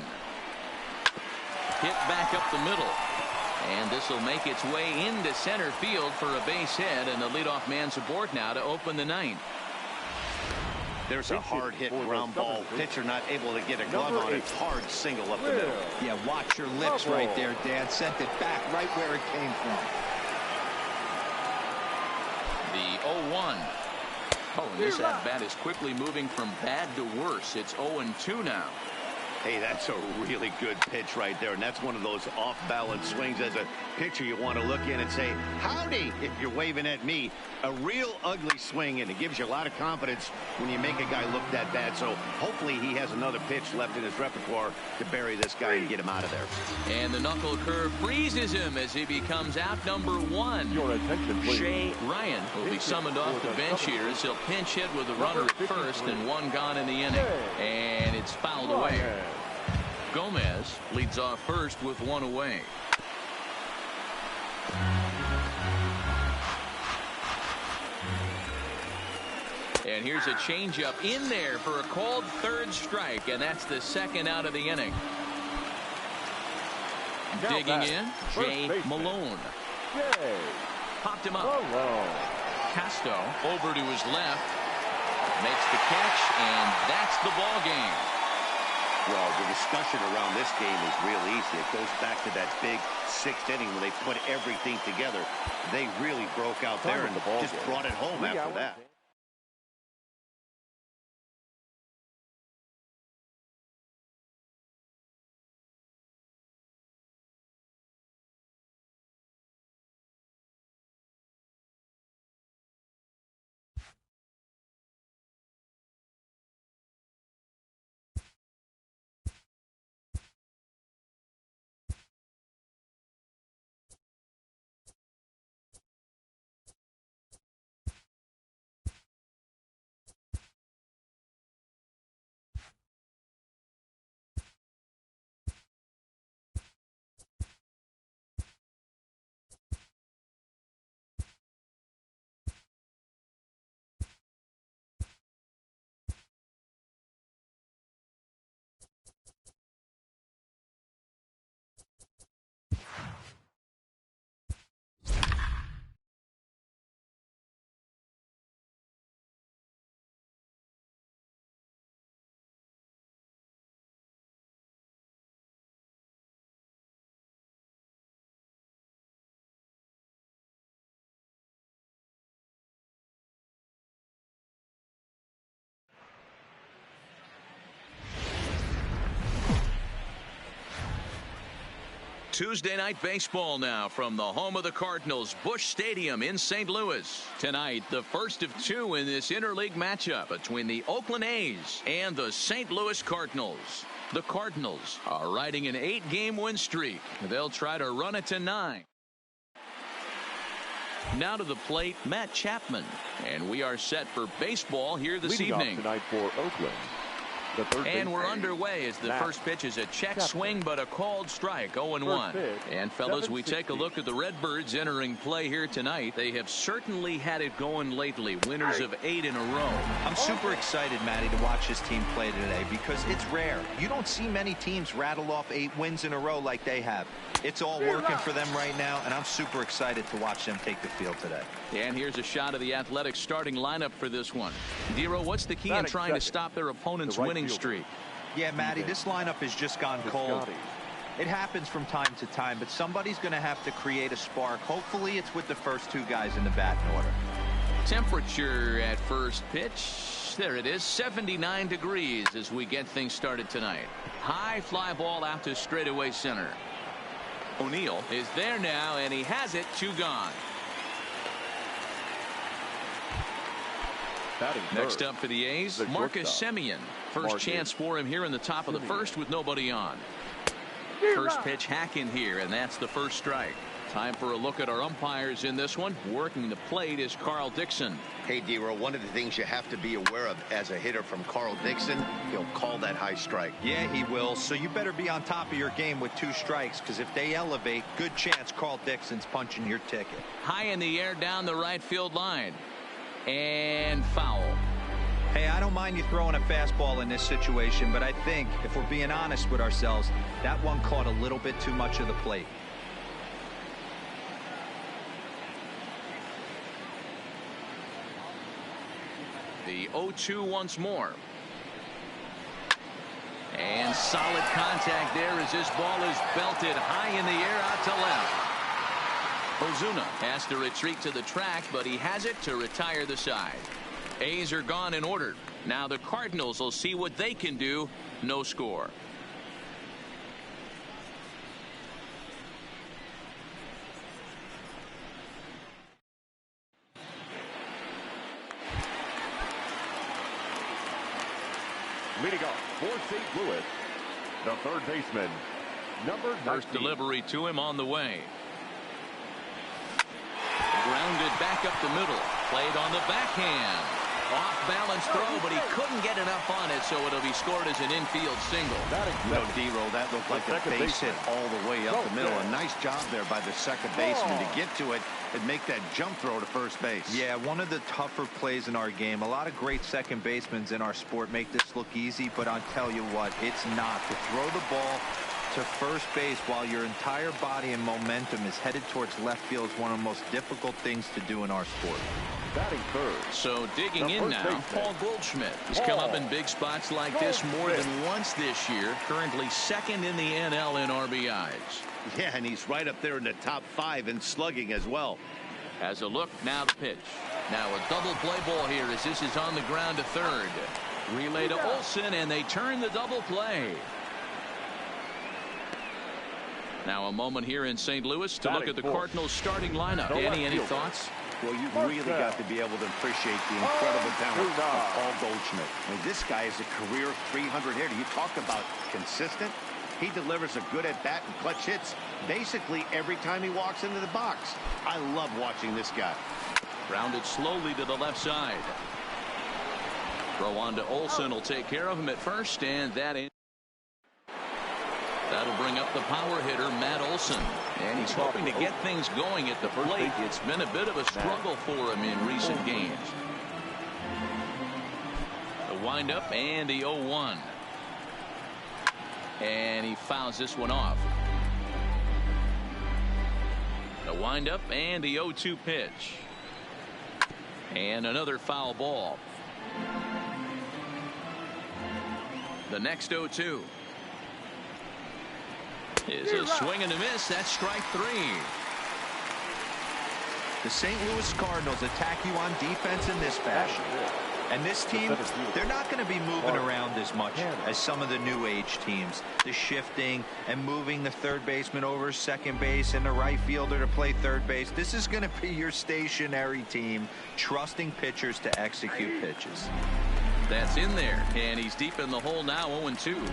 S1: Hit back up the middle. And this will make its way into center field for a base hit, and the leadoff man's aboard now to open the 9th.
S4: There's a hard hit ground ball. Pitcher not able to get a glove on it. Hard single up the middle.
S3: Yeah, watch your lips right there, Dan. Sent it back right where it came from.
S1: The 0-1. Oh, and this at-bat is quickly moving from bad to worse. It's 0-2 now.
S4: Hey, that's a really good pitch right there, and that's one of those off-balance swings. As a pitcher, you want to look in and say, howdy, if you're waving at me. A real ugly swing, and it gives you a lot of confidence when you make a guy look that bad. So hopefully he has another pitch left in his repertoire to bury this guy and get him out of there.
S1: And the knuckle curve freezes him as he becomes out number 1.
S2: Your attention, please.
S1: Shay Ryan will be summoned off the bench here as he'll pinch hit with a runner at first and 1 gone in the inning. And it's fouled away. Gomez leads off first with 1 away. And here's a changeup in there for a called 3rd strike, and that's the 2nd out of the inning. Digging in, Jay Malone. Popped him up. Casto over to his left. Makes the catch, and that's the ball game.
S4: Well, the discussion around this game is real easy. It goes back to that big 6th inning when they put everything together. They really broke out there and just brought it home after that.
S1: Tuesday night baseball now from the home of the Cardinals, Busch Stadium in St. Louis. Tonight, the first of two in this interleague matchup between the Oakland A's and the St. Louis Cardinals. The Cardinals are riding an 8-game win streak. They'll try to run it to 9. Now to the plate, Matt Chapman. And we are set for baseball here this evening.
S2: Off tonight for Oakland.
S1: And we're underway as the first pitch is a check swing, but a called strike, 0-1. And fellas, we take a look at the Redbirds entering play here tonight. They have certainly had it going lately, winners of 8 in a row.
S3: I'm super excited, Matty, to watch this team play today because it's rare. You don't see many teams rattle off 8 wins in a row like they have. It's all working for them right now, and I'm super excited to watch them take the field today.
S1: And here's a shot of the Athletics starting lineup for this one. Dero, what's the key in trying to stop their opponent's winning streak?
S3: Yeah, Matty, this lineup has just gone cold. It happens from time to time, but somebody's going to have to create a spark. Hopefully it's with the first 2 guys in the batting order.
S1: Temperature at first pitch. There it is, 79 degrees as we get things started tonight. High fly ball out to straightaway center. O'Neill is there now, and he has it. 2 gone. Next up for the A's, Marcus Semien. First chance for him here in the top of the first with nobody on. First pitch hack in here, and that's the first strike. Time for a look at our umpires in this one. Working the plate is Carl Dixon.
S4: Hey, Dero, one of the things you have to be aware of as a hitter from Carl Dixon, he'll call that high strike.
S3: Yeah, he will. So you better be on top of your game with 2 strikes, because if they elevate, good chance Carl Dixon's punching your ticket.
S1: High in the air down the right field line. And foul.
S3: Hey, I don't mind you throwing a fastball in this situation, but I think if we're being honest with ourselves, that one caught a little bit too much of the plate.
S1: The 0-2 once more. And solid contact there as this ball is belted high in the air out to left. Ozuna has to retreat to the track, but he has it to retire the side. A's are gone in order. Now the Cardinals will see what they can do. No score.
S2: Leading off for St. Louis, the third baseman, number 19.
S1: First delivery to him on the way. Grounded back up the middle. Played on the backhand. Off balance throw, but he couldn't get enough on it, so it'll be scored as an infield single.
S4: You know, Dero, that looked like a base hit all the way up the middle. A nice job there by the second baseman to get to it and make that jump throw to first base.
S3: Yeah, one of the tougher plays in our game. A lot of great second basemen in our sport make this look easy, but I'll tell you what, it's not. To throw the ball to first base while your entire body and momentum is headed towards left field is one of the most difficult things to do in our sport.
S2: Batting third.
S1: So digging in now, Paul Goldschmidt. He's come up in big spots like this more than once this year. Currently second in the NL in RBIs.
S4: Yeah, and he's right up there in the top 5 in slugging as well.
S1: Has a look, now the pitch. Now a double play ball here as this is on the ground to third. Relay to Olsen, and they turn the double play. Now a moment here in St. Louis to look at the Cardinals starting lineup. Danny, any thoughts?
S4: Well, you've really got to be able to appreciate the incredible talent of Paul Goldschmidt. I mean, this guy is a career 300 hitter. You talk about consistent. He delivers a good at-bat and clutch hits basically every time he walks into the box. I love watching this guy.
S1: Grounded slowly to the left side. Throw on to Olsen will take care of him at first, and that'll bring up the power hitter, Matt Olson. And he's hoping to get things going at the plate. It's been a bit of a struggle for him in recent games. The windup and the 0-1. And he fouls this one off. The windup and the 0-2 pitch. And another foul ball. The next 0-2 is a swing and a miss. That's strike 3.
S3: The St. Louis Cardinals attack you on defense in this fashion. And this team, they're not going to be moving around as much as some of the new age teams. The shifting and moving the third baseman over second base and the right fielder to play third base. This is going to be your stationary team, trusting pitchers to execute pitches.
S1: That's in there, and he's deep in the hole now, 0-2.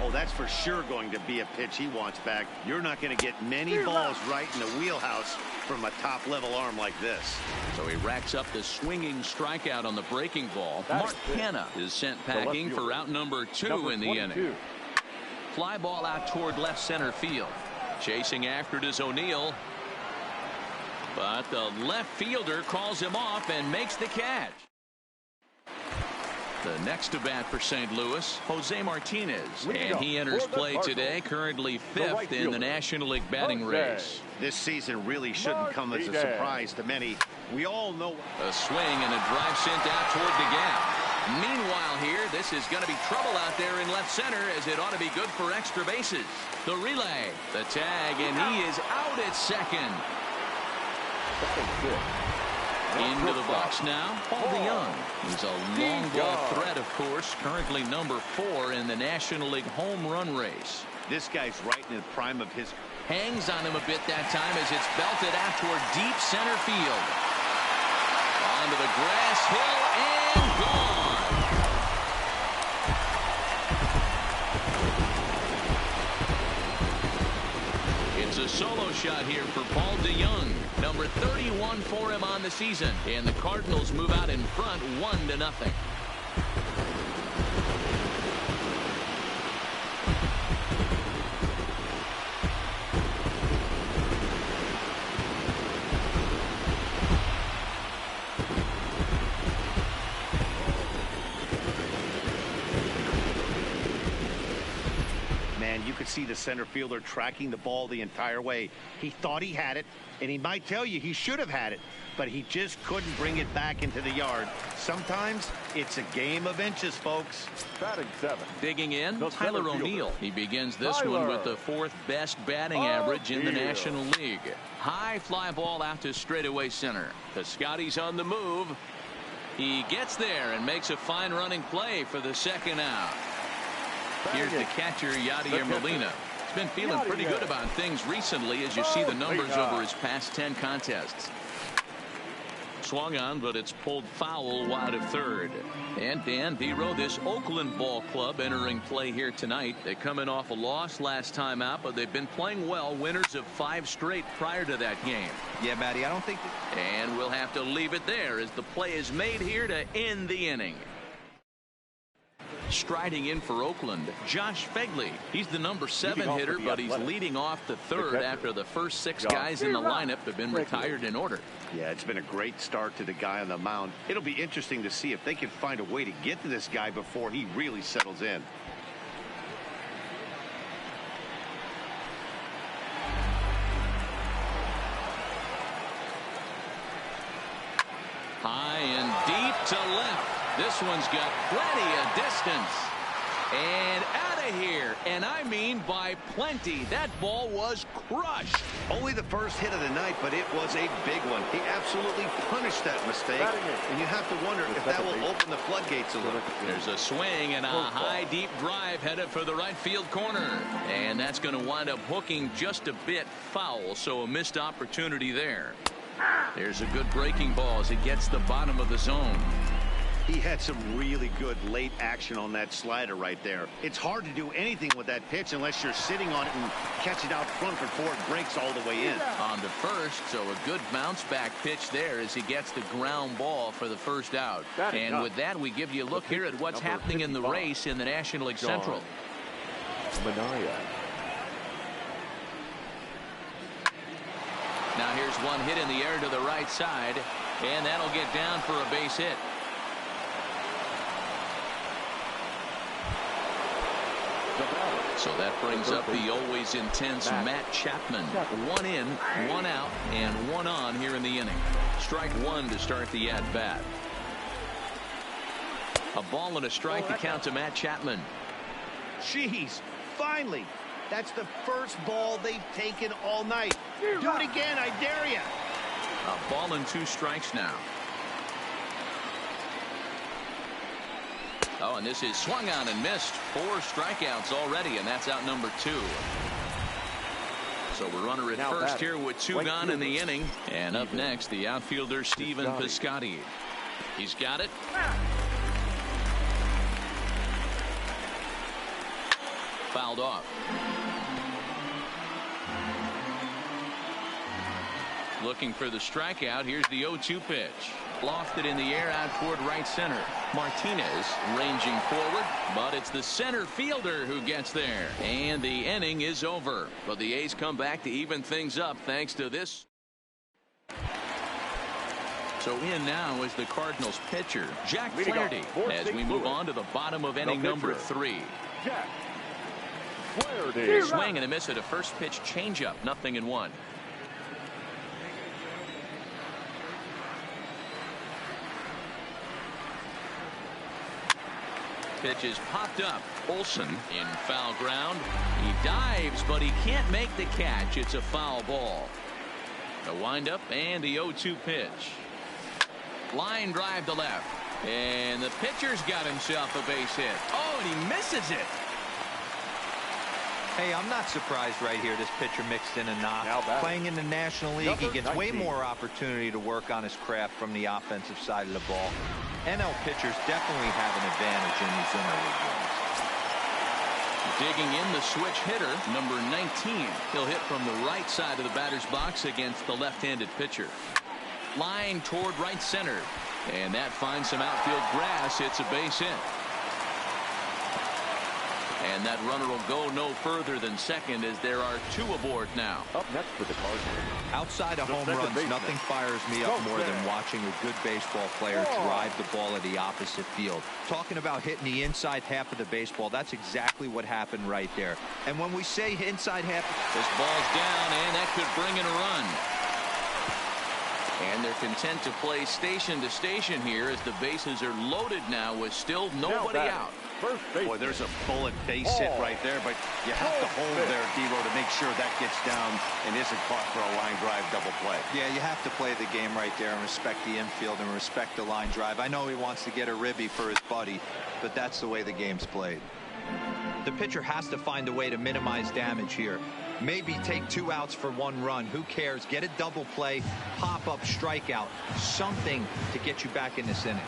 S4: Oh, that's for sure going to be a pitch he wants back. You're not going to get many balls right in the wheelhouse from a top-level arm like this.
S1: So he racks up the swinging strikeout on the breaking ball. Mark Hanna is sent packing for out number 2 in the inning. Fly ball out toward left center field. Chasing after it is O'Neill. But the left fielder calls him off and makes the catch. The next to bat for St. Louis, Jose Martinez, and he enters play today, currently 5th in the National League batting race.
S4: This season really shouldn't come as a surprise to many. We all know.
S1: A swing and a drive sent out toward the gap. Meanwhile here, this is going to be trouble out there in left center, as it ought to be good for extra bases. The relay, the tag, and he is out at second. Into the box now, Paul DeYoung. He's a long ball threat, of course, currently number 4 in the National League home run race.
S4: This guy's right in the prime of his.
S1: Hangs on him a bit that time as it's belted out toward deep center field. Onto the grass hill and gone. It's a solo shot here for Paul DeYoung. Number 31 for him on the season. And the Cardinals move out in front 1-0.
S4: Man, you could see the center fielder tracking the ball the entire way. He thought he had it, and he might tell you he should have had it, but he just couldn't bring it back into the yard. Sometimes it's a game of inches, folks.
S2: Batting 7.
S1: Digging in, Tyler O'Neill. He begins this one with the 4th best batting average in the National League. High fly ball out to straightaway center. The Scotty's on the move. He gets there and makes a fine running play for the second out. Here's the catcher, Yadier Molina. He's been feeling pretty good about things recently, as you see the numbers over his past 10 contests. Swung on, but it's pulled foul wide of third. And Dan Vero, this Oakland ball club entering play here tonight. They're coming off a loss last time out, but they've been playing well, winners of 5 straight prior to that game.
S3: Yeah, Matty, I don't think.
S1: And we'll have to leave it there as the play is made here to end the inning. Striding in for Oakland, Josh Fegley. He's the number 7 hitter, but he's leading off the third after the first 6 guys in the lineup have been retired in order.
S4: Yeah, it's been a great start to the guy on the mound. It'll be interesting to see if they can find a way to get to this guy before he really settles in.
S1: High and deep to left. This one's got plenty of distance. And out of here. And I mean by plenty. That ball was crushed.
S4: Only the first hit of the night, but it was a big one. He absolutely punished that mistake. And you have to wonder if that will open the floodgates a little.
S1: There's a swing and a high, deep drive headed for the right field corner. And that's going to wind up hooking just a bit foul. So a missed opportunity there. There's a good breaking ball as it gets the bottom of the zone.
S4: He had some really good late action on that slider right there. It's hard to do anything with that pitch unless you're sitting on it and catch it out front before it breaks all the way in.
S1: On to first, so a good bounce back pitch there as he gets the ground ball for the first out. And with that, we give you a look here at what's happening in the race in the National League Central.
S2: Manaya.
S1: Now here's one hit in the air to the right side, and that'll get down for a base hit. So that brings up the always intense Matt Chapman. 1 in, 1 out, and 1 on here in the inning. Strike 1 to start the at-bat. A ball and a strike to count to Matt Chapman.
S4: Jeez, finally. That's the first ball they've taken all night. Do it again, I dare you.
S1: A ball and 2 strikes now. Oh, and this is swung on and missed. 4 strikeouts already, and that's out number 2. So we're runner at first here with 2 gone in the inning. And up next, the outfielder, Steven Piscotty. He's got it. Fouled off. Looking for the strikeout. Here's the 0-2 pitch. Lofted in the air out toward right center. Martinez ranging forward, but it's the center fielder who gets there. And the inning is over. But the A's come back to even things up thanks to this. So in now is the Cardinals pitcher, Jack Flaherty, as we move on to the bottom of inning number 3.
S2: Jack Flaherty.
S1: Swing and a miss at a first pitch changeup. 0-1. Pitch is popped up. Olsen in foul ground. He dives, but he can't make the catch. It's a foul ball. The windup and the 0-2 pitch. Line drive to left. And the pitcher's got himself a base hit. Oh, and he misses it.
S3: Hey, I'm not surprised right here. This pitcher mixed in a knock. Playing in the National League, he gets way more opportunity to work on his craft from the offensive side of the ball. NL pitchers definitely have an advantage in these interleague games.
S1: Digging in the switch hitter, number 19. He'll hit from the right side of the batter's box against the left-handed pitcher. Line toward right center. And that finds some outfield grass. It's a base hit. And that runner will go no further than second as there are 2 aboard now.
S2: Up next for the Cardinals.
S3: Outside of home runs, nothing fires me up more than watching a good baseball player drive the ball at the opposite field. Talking about hitting the inside half of the baseball, that's exactly what happened right there. And when we say inside half,
S1: this ball's down, and that could bring in a run. And they're content to play station to station here as the bases are loaded now with still nobody out.
S4: Boy, there's a bullet base hit right there, but you have to hold there, Devo, to make sure that gets down and isn't caught for a line drive double play.
S3: Yeah, you have to play the game right there and respect the infield and respect the line drive. I know he wants to get a ribby for his buddy, but that's the way the game's played. The pitcher has to find a way to minimize damage here. Maybe take 2 outs for 1 run. Who cares? Get a double play, pop up, strikeout, something to get you back in this inning.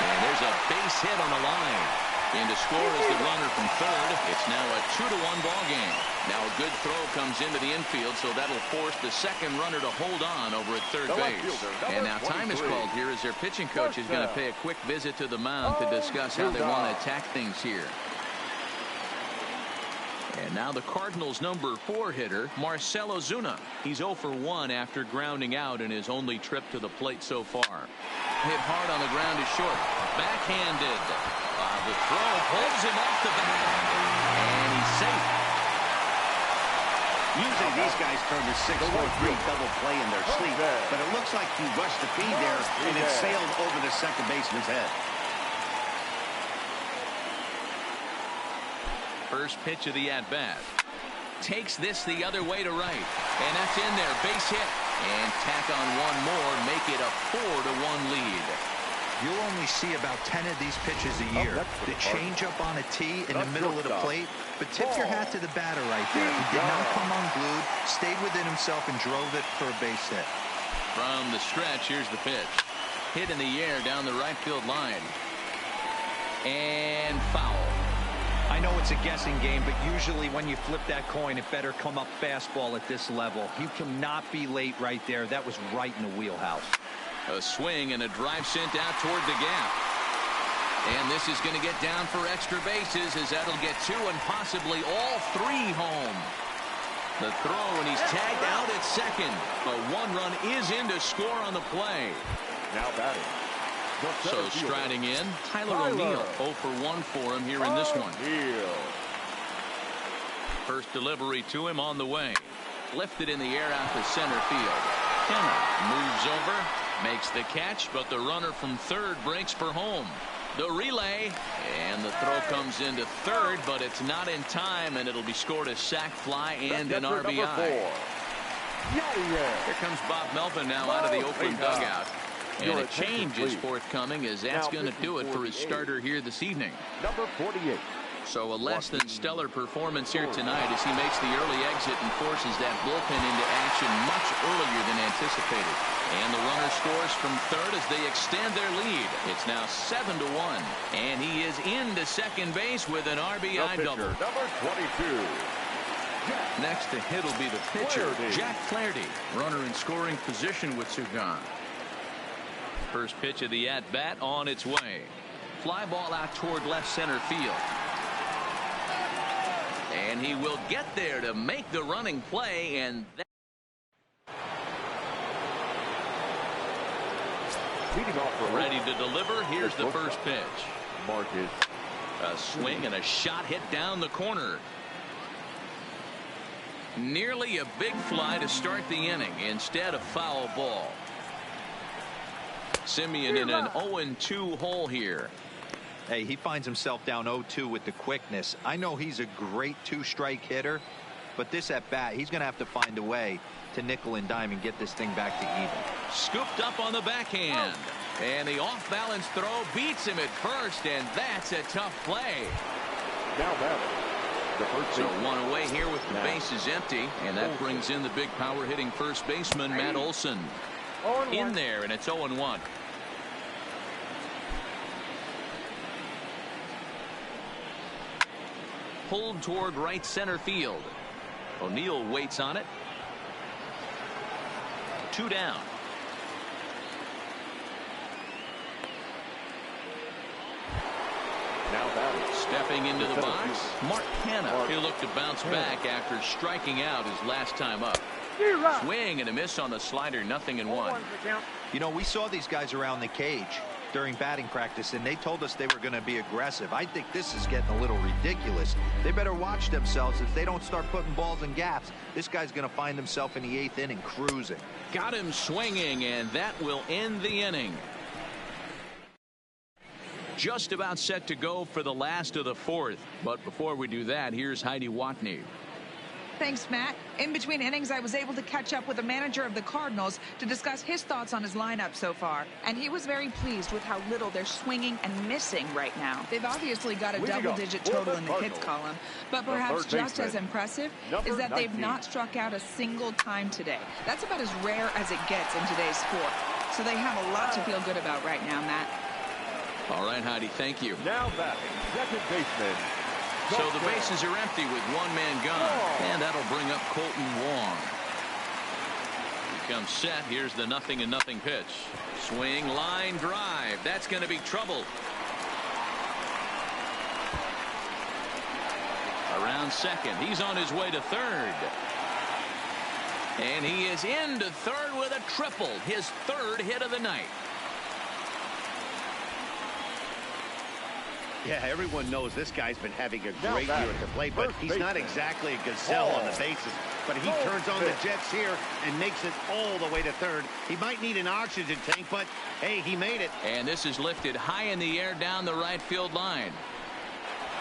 S1: And there's a base hit on the line. In to score is the runner from third. It's now a 2-1 ball game. Now a good throw comes into the infield, so that'll force the second runner to hold on over at third base. And now time is called here as their pitching coach is going to pay a quick visit to the mound to discuss how they want to attack things here. And now the Cardinals' number 4 hitter, Marcell Ozuna. He's 0 for 1 after grounding out in his only trip to the plate so far. Hit hard on the ground is short. Backhanded. The throw pulls him off the bat. And he's safe.
S4: Usually these guys turn the 6-4-3 double play in their sleep, but it looks like he rushed the feed there and it sailed over the second baseman's head.
S1: First pitch of the at-bat. Takes this the other way to right. And that's in there. Base hit. And tack on 1 more. Make it a 4-1 lead.
S3: You'll only see about 10 of these pitches a year. The changeup on a tee in the middle of the plate. But tip your hat to the batter right there. He did not come unglued. Stayed within himself and drove it for a base hit.
S1: From the stretch, here's the pitch. Hit in the air down the right field line. And foul.
S3: I know it's a guessing game, but usually when you flip that coin, it better come up fastball at this level. You cannot be late right there. That was right in the wheelhouse.
S1: A swing and a drive sent out toward the gap. And this is going to get down for extra bases as that'll get 2 and possibly all 3 home. The throw, and he's tagged out at second. A 1 run is in to score on the play.
S2: Now batting.
S1: So striding in, Tyler O'Neill. 0 for 1 for him here in this one. First delivery to him on the way. Lifted in the air out to center field. Kenner moves over, makes the catch, but the runner from third breaks for home. The relay, and the throw comes into third, but it's not in time, and it'll be scored a sac fly and an RBI. Here comes Bob Melvin now out of the Oakland dugout. And a change is forthcoming, as that's going to do it for his starter here this evening.
S2: Number 48.
S1: So a less than stellar performance here tonight as he makes the early exit and forces that bullpen into action much earlier than anticipated. And the runner scores from third as they extend their lead. It's now 7-1. And he is into second base with an RBI double.
S2: Number 22.
S1: Next to hit will be the pitcher, Jack Flaherty. Runner in scoring position with Sugan. First pitch of the at-bat on its way. Fly ball out toward left center field. And he will get there to make the running play, and ready to deliver. Here's the first pitch.
S2: Marcus.
S1: A swing and a shot hit down the corner. Nearly a big fly to start the inning instead of foul ball. Simeon in an 0-2 hole here.
S3: Hey, he finds himself down 0-2 with the quickness. I know he's a great two-strike hitter, but this at bat, he's going to have to find a way to nickel and dime and get this thing back to even.
S1: Scooped up on the backhand. And the off-balance throw beats him at first, and that's a tough play.
S2: Now that.
S1: So one away here with the bases empty, and that brings in the big power hitting first baseman Matt Olson in there, and it's 0-1. Pulled toward right center field. O'Neill waits on it. 2 down. Stepping into the box, Mark Hanna. He'll look to bounce back after striking out his last time up. Swing and a miss on the slider, 0-1.
S3: You know, we saw these guys around the cage during batting practice, and they told us they were going to be aggressive. I think this is getting a little ridiculous. They better watch themselves. If they don't start putting balls in gaps, this guy's going to find himself in the 8th inning cruising.
S1: Got him swinging, and that will end the inning. Just about set to go for the last of the 4th. But before we do that, here's Heidi Watney.
S5: Thanks, Matt. In between innings, I was able to catch up with the manager of the Cardinals to discuss his thoughts on his lineup so far. And he was very pleased with how little they're swinging and missing right now. They've obviously got a double-digit total in the hits column. But perhaps just as impressive is that they've not struck out a single time today. That's about as rare as it gets in today's sport. So they have a lot to feel good about right now, Matt.
S1: All right, Heidi, thank you.
S2: Now batting, second baseman.
S1: So the bases are empty with one man gone. And that'll bring up Colton Wong. He comes set. Here's the 0-0 pitch. Swing, line drive. That's going to be trouble. Around second. He's on his way to third. And he is into third with a triple. His 3rd hit of the night.
S4: Yeah, everyone knows this guy's been having a great year at the plate, but he's not exactly a gazelle on the bases. But he turns on the jets here and makes it all the way to third. He might need an oxygen tank, but hey, he made it.
S1: And this is lifted high in the air down the right field line.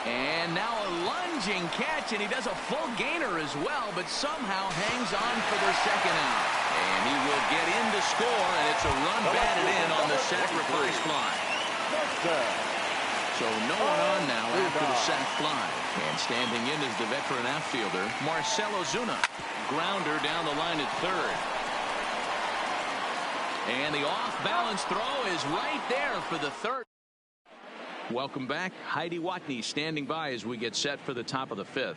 S1: And now a lunging catch, and he does a full gainer as well, but somehow hangs on for the second out. And he will get in to score, and it's a run batted in on the sacrifice fly. So no one on now after the sac fly. And standing in is the veteran outfielder, Marcell Ozuna. Grounder down the line at third. And the off-balance throw is right there for the 3rd. Welcome back. Heidi Watney standing by as we get set for the top of the 5th.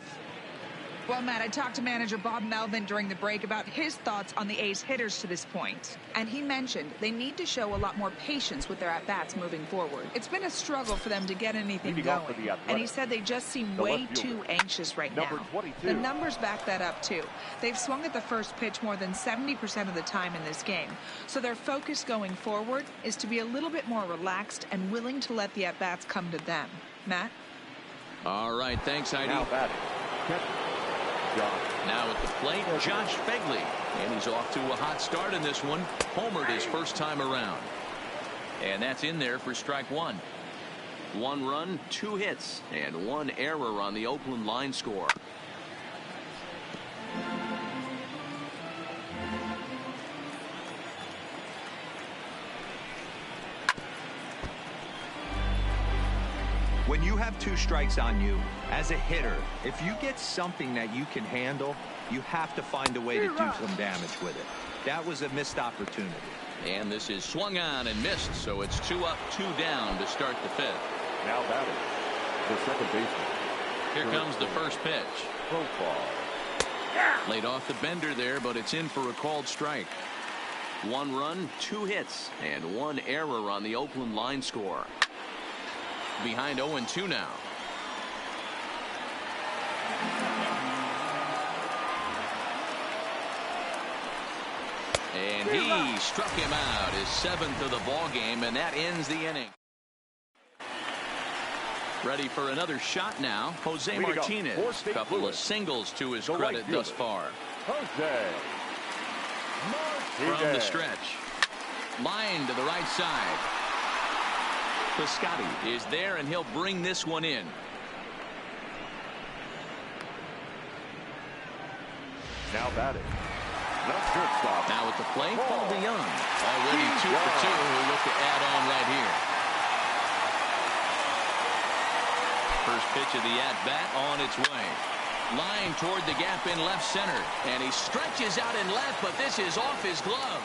S5: Well, Matt, I talked to manager Bob Melvin during the break about his thoughts on the A's hitters to this point. And he mentioned they need to show a lot more patience with their at-bats moving forward. It's been a struggle for them to get anything going. And he said they just seem way too anxious right now. The numbers back that up, too. They've swung at the first pitch more than 70% of the time in this game. So their focus going forward is to be a little bit more relaxed and willing to let the at-bats come to them. Matt?
S1: All right, thanks, Heidi.
S2: Now batting.
S1: Now at the plate, Josh Begley. And he's off to a hot start in this one. Homered his first time around. And that's in there for strike 1. 1 run, 2 hits, and 1 error on the Oakland line score.
S3: When you have 2 strikes on you, as a hitter, if you get something that you can handle, you have to find a way to do some damage with it. That was a missed opportunity.
S1: And this is swung on and missed, so it's 2 up, 2 down to start the 5th.
S2: Now batting, the second baseman.
S1: Here comes the first pitch.
S2: Profile.
S1: Laid off the bender there, but it's in for a called strike. 1 run, 2 hits, and 1 error on the Oakland line score. Behind 0-2 now. And he struck him out, his 7th of the ball game, and that ends the inning. Ready for another shot now, Jose Martinez. Couple of singles to his credit thus far. From the stretch. Line to the right side. Piscotty is there, and he'll bring this one in.
S2: Now batting. Shortstop.
S1: Now at the plate, Paul DeYoung. Already 2 for 2. We'll look to add on right here. First pitch of the at-bat on its way. Line toward the gap in left center. And he stretches out in left, but this is off his glove.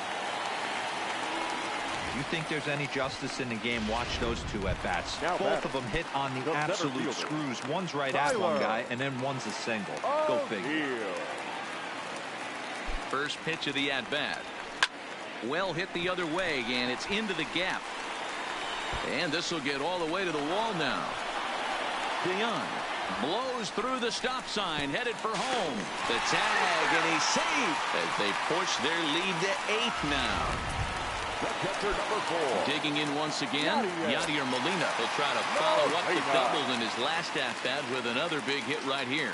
S3: You think there's any justice in the game? Watch those 2 at-bats. Both of them hit on the absolute screws. One's right at one guy, and then one's a single. Go figure.
S1: First pitch of the at-bat. Well hit the other way, and it's into the gap. And this will get all the way to the wall now. DeYoung blows through the stop sign, headed for home. The tag, and he's safe as they push their lead to 8th now.
S2: Catcher number 4.
S1: Digging in once again, Yadier Molina. He'll try to follow up the double in his last at-bat with another big hit right here.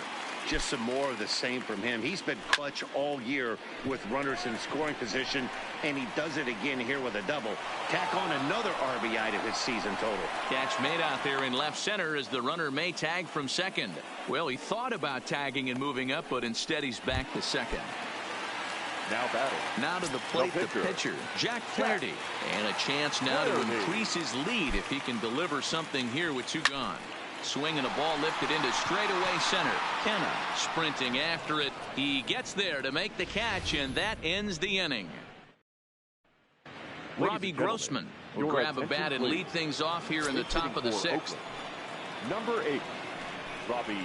S4: Just some more of the same from him. He's been clutch all year with runners in scoring position, and he does it again here with a double. Tack on another RBI to his season total.
S1: Catch made out there in left center as the runner may tag from second. Well, he thought about tagging and moving up, but instead he's back to second.
S2: Now batting.
S1: Now to the plate, the pitcher, Jack Flaherty. And a chance now to increase his lead if he can deliver something here with 2 gone. Swinging a ball lifted into straightaway center. Kenna sprinting after it. He gets there to make the catch, and that ends the inning. Robbie Grossman will grab a bat and lead things off here in the top of the 6th.
S2: Number 8, Robbie.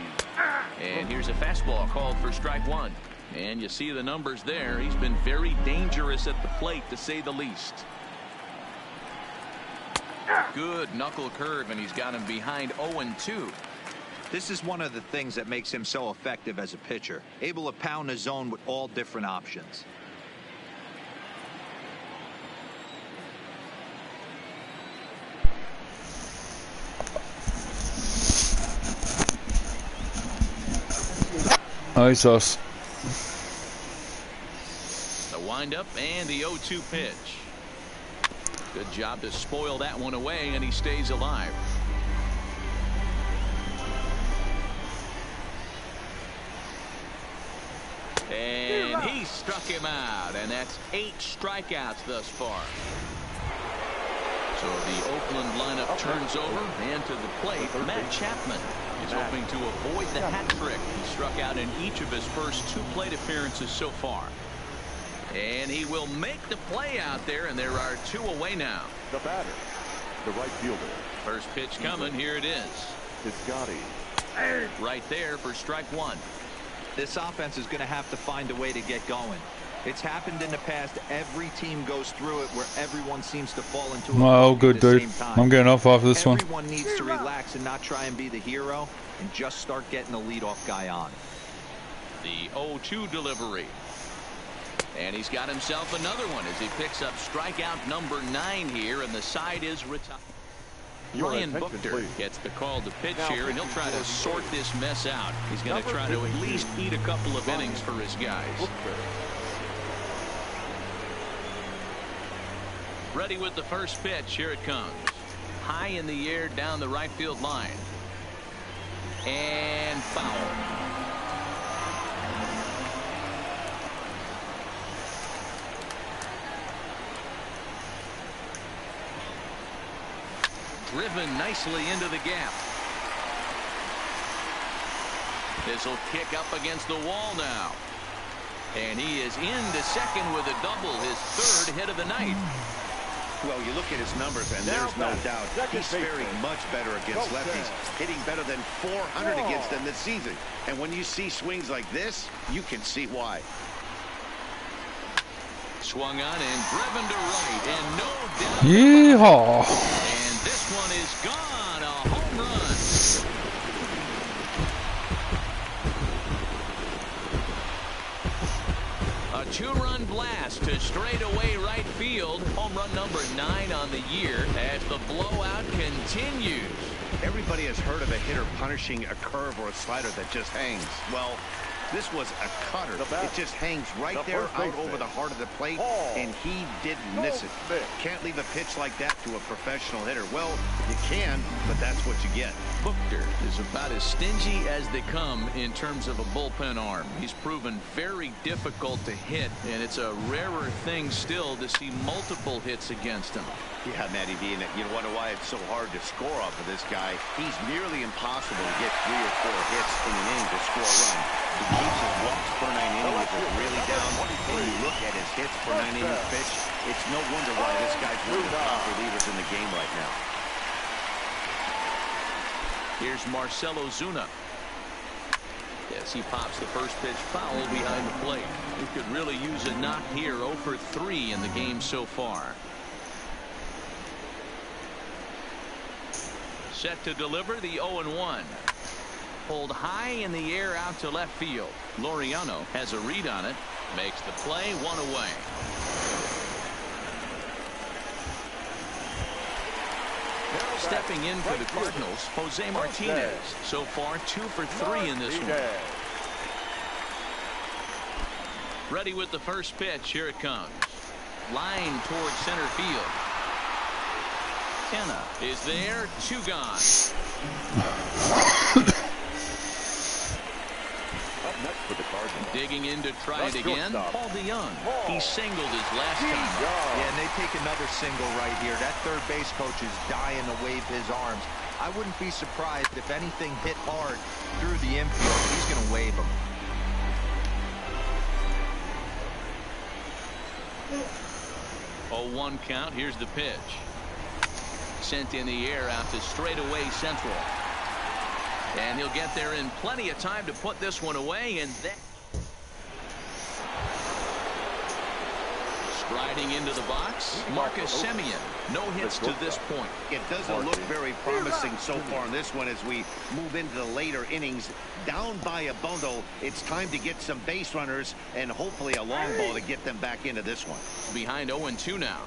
S1: And here's a fastball called for strike 1. And you see the numbers there. He's been very dangerous at the plate, to say the least. Good knuckle curve, and he's got him behind 0-2.
S3: This is one of the things that makes him so effective as a pitcher. Able to pound the zone with all different options.
S7: Hi, Sauce.
S1: The windup and the 0-2 pitch. Good job to spoil that one away, and he stays alive. And he struck him out, and that's 8 strikeouts thus far. So the Oakland lineup turns over, and to the plate, Matt Chapman is hoping to avoid the hat trick. He struck out in each of his first 2 plate appearances so far. And he will make the play out there, and there are 2 away now.
S2: The batter, the right fielder.
S1: First pitch coming. Here it is.
S2: Piscotty.
S1: Right there for strike 1.
S3: This offense is going to have to find a way to get going. It's happened in the past. Every team goes through it where everyone seems to fall into a
S7: Oh, good, dude. I'm getting off after this one.
S3: Everyone needs to relax and not try and be the hero and just start getting the leadoff guy on.
S1: The 0-2 delivery. And he's got himself another one as he picks up strikeout number 9 here, and the side is retired. Ryan Buchter gets the call to pitch here, and he'll try to sort this mess out. He's going to try to at least eat a couple of innings for his guys. Ready with the first pitch. Here it comes. High in the air down the right field line. And foul. Driven nicely into the gap. This will kick up against the wall now. And he is into second with a double, his third hit of the night.
S4: Well, you look at his numbers, and there's no doubt he's faring much better against lefties, hitting better than 400 against them this season. And when you see swings like this, you can see why.
S1: Swung on and driven to right, and no doubt.
S7: Yeehaw!
S1: And this one is gone, a home run. A two-run blast to straightaway right field. Home run number 9 on the year as the blowout continues.
S4: Everybody has heard of a hitter punishing a curve or a slider that just hangs. Well, this was a cutter. It just hangs right there out over the heart of the plate, and he didn't miss it. Can't leave a pitch like that to a professional hitter. Well, you can, but that's what you get.
S1: Buchter is about as stingy as they come in terms of a bullpen arm. He's proven very difficult to hit, and it's a rarer thing still to see multiple hits against him.
S4: Yeah, Matty V, and you wonder why it's so hard to score off of this guy. He's nearly impossible to get 3 or 4 hits in an inning to score a run. He keeps his walks per 9 innings really down, and you look at his hits per 9 innings pitch, it's no wonder why this guy's one of the top relievers in the game right now.
S1: Here's Marcell Ozuna. Yes, he pops the first pitch foul behind the plate. He could really use a knock here. 0 for 3 in the game so far. Set to deliver the 0-1. Pulled high in the air out to left field. Laureano has a read on it. Makes the play, 1 away. Stepping in for the Cardinals, Jose Martinez. So far, 2 for 3 in this one. Ready with the first pitch. Here it comes. Line towards center field. Kenna is there. 2 gone.
S2: Up next for the Cardinals.
S1: Digging in to try it again. Paul DeYoung. He singled his last time.
S3: Yeah, and they take another single right here. That third base coach is dying to wave his arms. I wouldn't be surprised if anything hit hard through the infield. He's going to wave them.
S1: Oh, 1 count. Here's the pitch. Sent in the air out to straightaway central. And he'll get there in plenty of time to put this one away. And then striding into the box, Marcus Semien. No hits to this point.
S4: It doesn't look very promising so far in this one as we move into the later innings. Down by a bundle, it's time to get some base runners and hopefully a long ball to get them back into this one.
S1: Behind 0-2 now.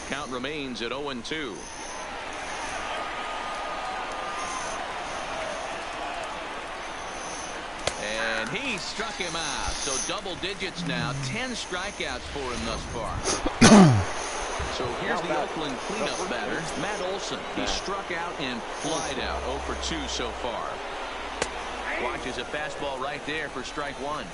S1: Count remains at 0-2. And he struck him out. So double digits now. 10 strikeouts for him thus far. So here's the Oakland cleanup batter, Matt Olson. He struck out and flied out. 0 for 2 so far. Watches a fastball right there for strike 1.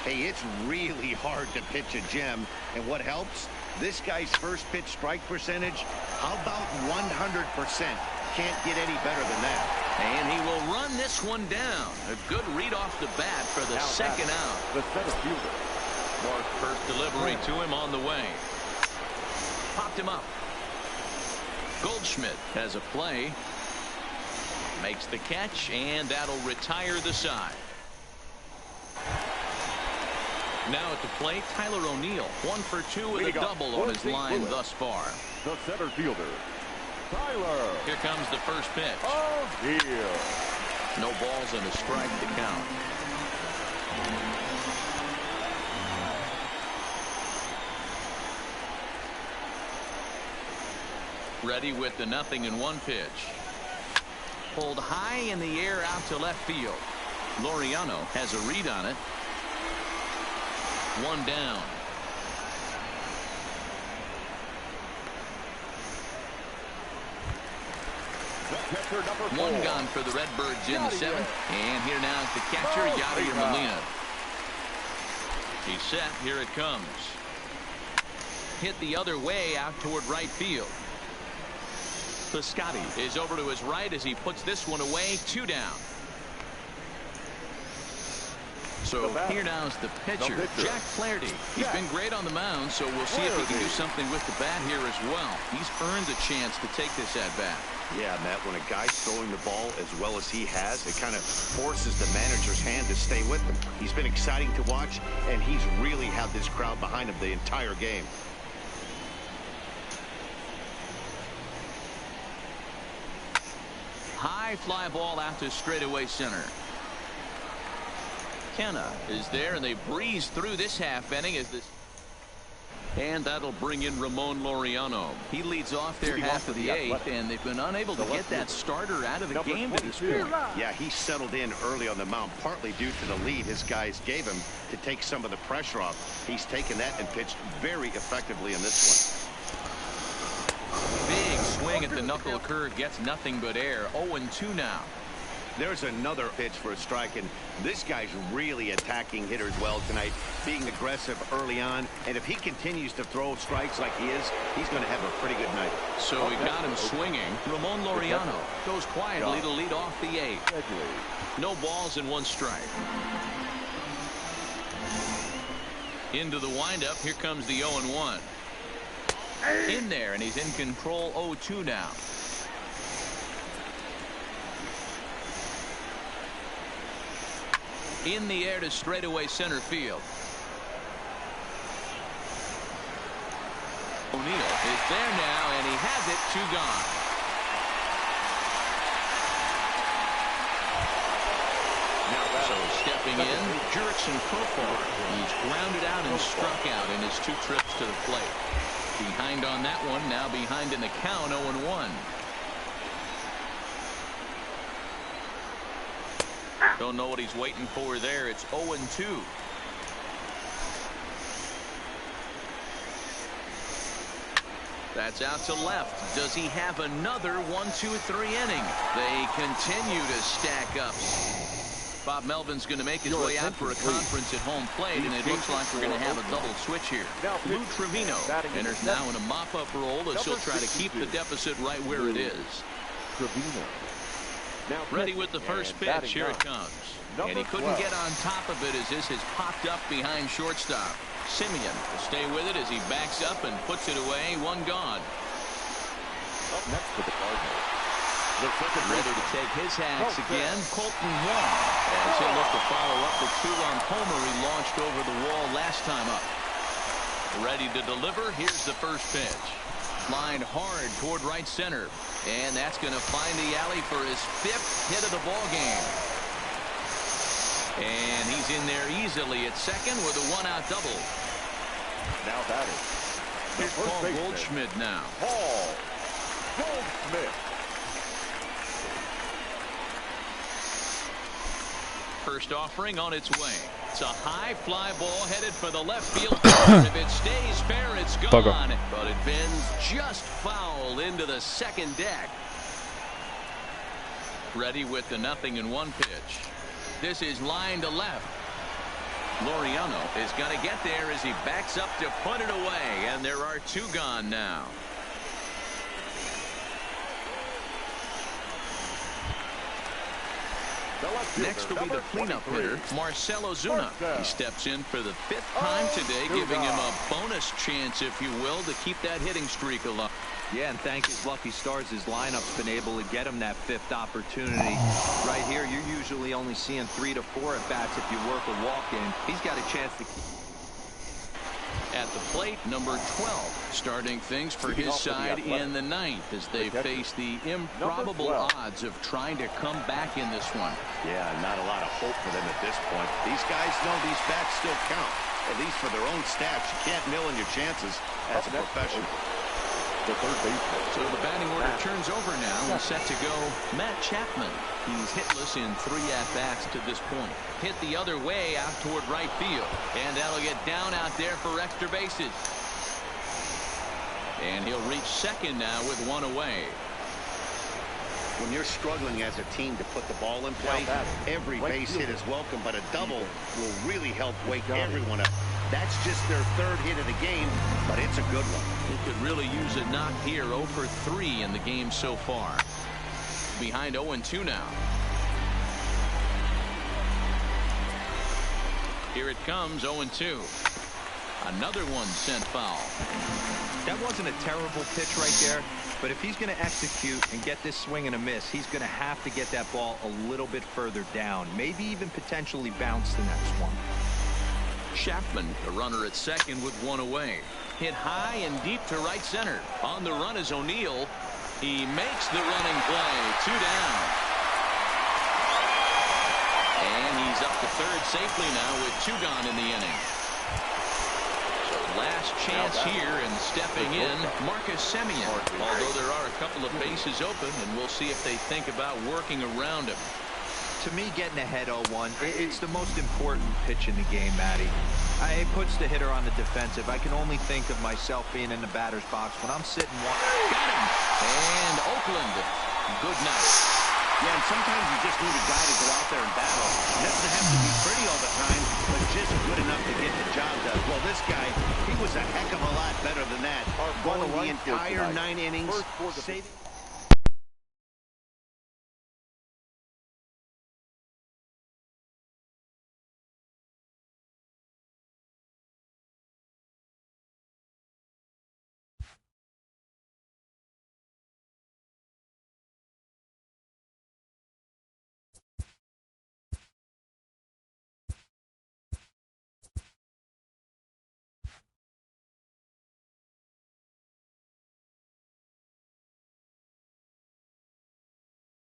S4: Hey, it's really hard to pitch a gem. And what helps? This guy's first pitch strike percentage, how about 100%? Can't get any better than that.
S1: And he will run this one down. A good read off the bat for the second out.
S2: The center fielder.
S1: First delivery to him on the way. Popped him up. Goldschmidt has a play. Makes the catch, and that'll retire the side. Now at the plate, Tyler O'Neill. 1 for 2 with a double on his line thus far.
S2: The center fielder, Tyler.
S1: Here comes the first pitch.
S2: O'Neill.
S1: No balls and a strike to count. Ready with the 0-1 pitch. Pulled high in the air out to left field. Laureano has a read on it. 1 down. One gone for the Redbirds in the 7th. And here now is the catcher, Yadier Molina. He's set. Here it comes. Hit the other way out toward right field. Piscotti is over to his right as he puts this one away. 2 down. So here now is the pitcher, Jack Flaherty. He's been great on the mound, so we'll see if he can do something with the bat here as well. He's earned a chance to take this at bat.
S4: Yeah, Matt, when a guy's throwing the ball as well as he has, it kind of forces the manager's hand to stay with him. He's been exciting to watch, and he's really had this crowd behind him the entire game.
S1: High fly ball out to straightaway center. Kenna is there, and they breeze through this half inning as this. And that'll bring in Ramon Laureano. He leads off their half of the 8th, and they've been unable to get that starter out of the game to this point.
S4: Yeah, he settled in early on the mound, partly due to the lead his guys gave him to take some of the pressure off. He's taken that and pitched very effectively in this one.
S1: Big swing at the knuckle curve, gets nothing but air. 0-2 now.
S4: There's another pitch for a strike, and this guy's really attacking hitters well tonight, being aggressive early on, and if he continues to throw strikes like he is, he's going to have a pretty good night.
S1: So we got him swinging. Ramon Laureano goes quietly to lead off the 8th. No balls and 1 strike. Into the windup. Here comes the 0-1. In there, and he's in control. 0-2 now. In the air to straightaway center field. O'Neill is there now, and he has it. 2 gone. So stepping in, Jurickson Profar. He's grounded out and struck out in his 2 trips to the plate. Behind on that one, now behind in the count. 0-1. Don't know what he's waiting for there. It's 0-2. That's out to left. Does he have another 1-2-3 inning? They continue to stack up. Bob Melvin's going to make his way out for a conference at home plate, and it looks like we're going to have a double switch here. Lou Trevino enters now in a mop-up role as he'll try to keep the deficit right where it is. Ready with the first pitch. Here it comes. And he couldn't get on top of it as this has popped up behind shortstop. Simeon will stay with it as he backs up and puts it away. 1 gone.
S2: Up next for the Cardinals.
S1: Ready to take his hacks again. Colton Wong. As he'll look to follow up the 2-run homer he launched over the wall last time up. Ready to deliver. Here's the first pitch. Lined hard toward right center. And that's going to find the alley for his 5th hit of the ball game. And he's in there easily at second with a 1-out double.
S2: Now batting.
S1: Here's Paul Goldschmidt now.
S2: Paul Goldschmidt.
S1: First offering on its way. It's a high fly ball headed for the left field corner. If it stays fair, it's gone. But it bends just foul into the second deck. Ready with the 0-1 pitch. This is line to left. Laureano is going to get there as he backs up to put it away. And there are 2 gone now. Next will be the cleanup hitter, Marcell Ozuna. He steps in for the 5th time today, giving him a bonus chance, if you will, to keep that hitting streak alive.
S3: Yeah, and thank his lucky stars, his lineup's been able to get him that 5th opportunity. Right here, you're usually only seeing 3 to 4 at-bats if you work a walk-in. He's got a chance to...
S1: At the plate, number 12, starting things for his side in the 9th as they face the improbable odds of trying to come back in this one.
S4: Yeah, not a lot of hope for them at this point. These guys know these bats still count, at least for their own stats. You can't mill in your chances as a professional.
S2: The third baseman.
S1: So the batting order turns over now and set to go Matt Chapman. He's hitless in 3 at-bats to this point. Hit the other way out toward right field. And that'll get down out there for extra bases. And he'll reach second now with 1 away.
S4: When you're struggling as a team to put the ball in play, every base hit is welcome, but a double will really help wake everyone up. That's just their third hit of the game, but it's a good one.
S1: He could really use a knock here. 0 for 3 in the game so far. Behind 0-2 now. Here it comes, 0-2. Another one sent foul.
S3: That wasn't a terrible pitch right there, but if he's going to execute and get this swing and a miss, he's going to have to get that ball a little bit further down, maybe even potentially bounce the next one.
S1: Chapman, the runner at second with one away. Hit high and deep to right center. On the run is O'Neill. He makes the running play. 2 down. And he's up to third safely now with 2 gone in the inning. So last chance here, and stepping in, Marcus Semien. Although there are a couple of bases open, and we'll see if they think about working around him.
S3: To me, getting ahead 0-1, it's the most important pitch in the game, Matty. It puts the hitter on the defensive. I can only think of myself being in the batter's box when I'm sitting.
S1: Got him. And Oakland, good night.
S4: Yeah, and sometimes you just need a guy to go out there and battle. It doesn't have to be pretty all the time, but just good enough to get the job done. Well, this guy, he was a heck of a lot better than that. Going the entire 9 innings.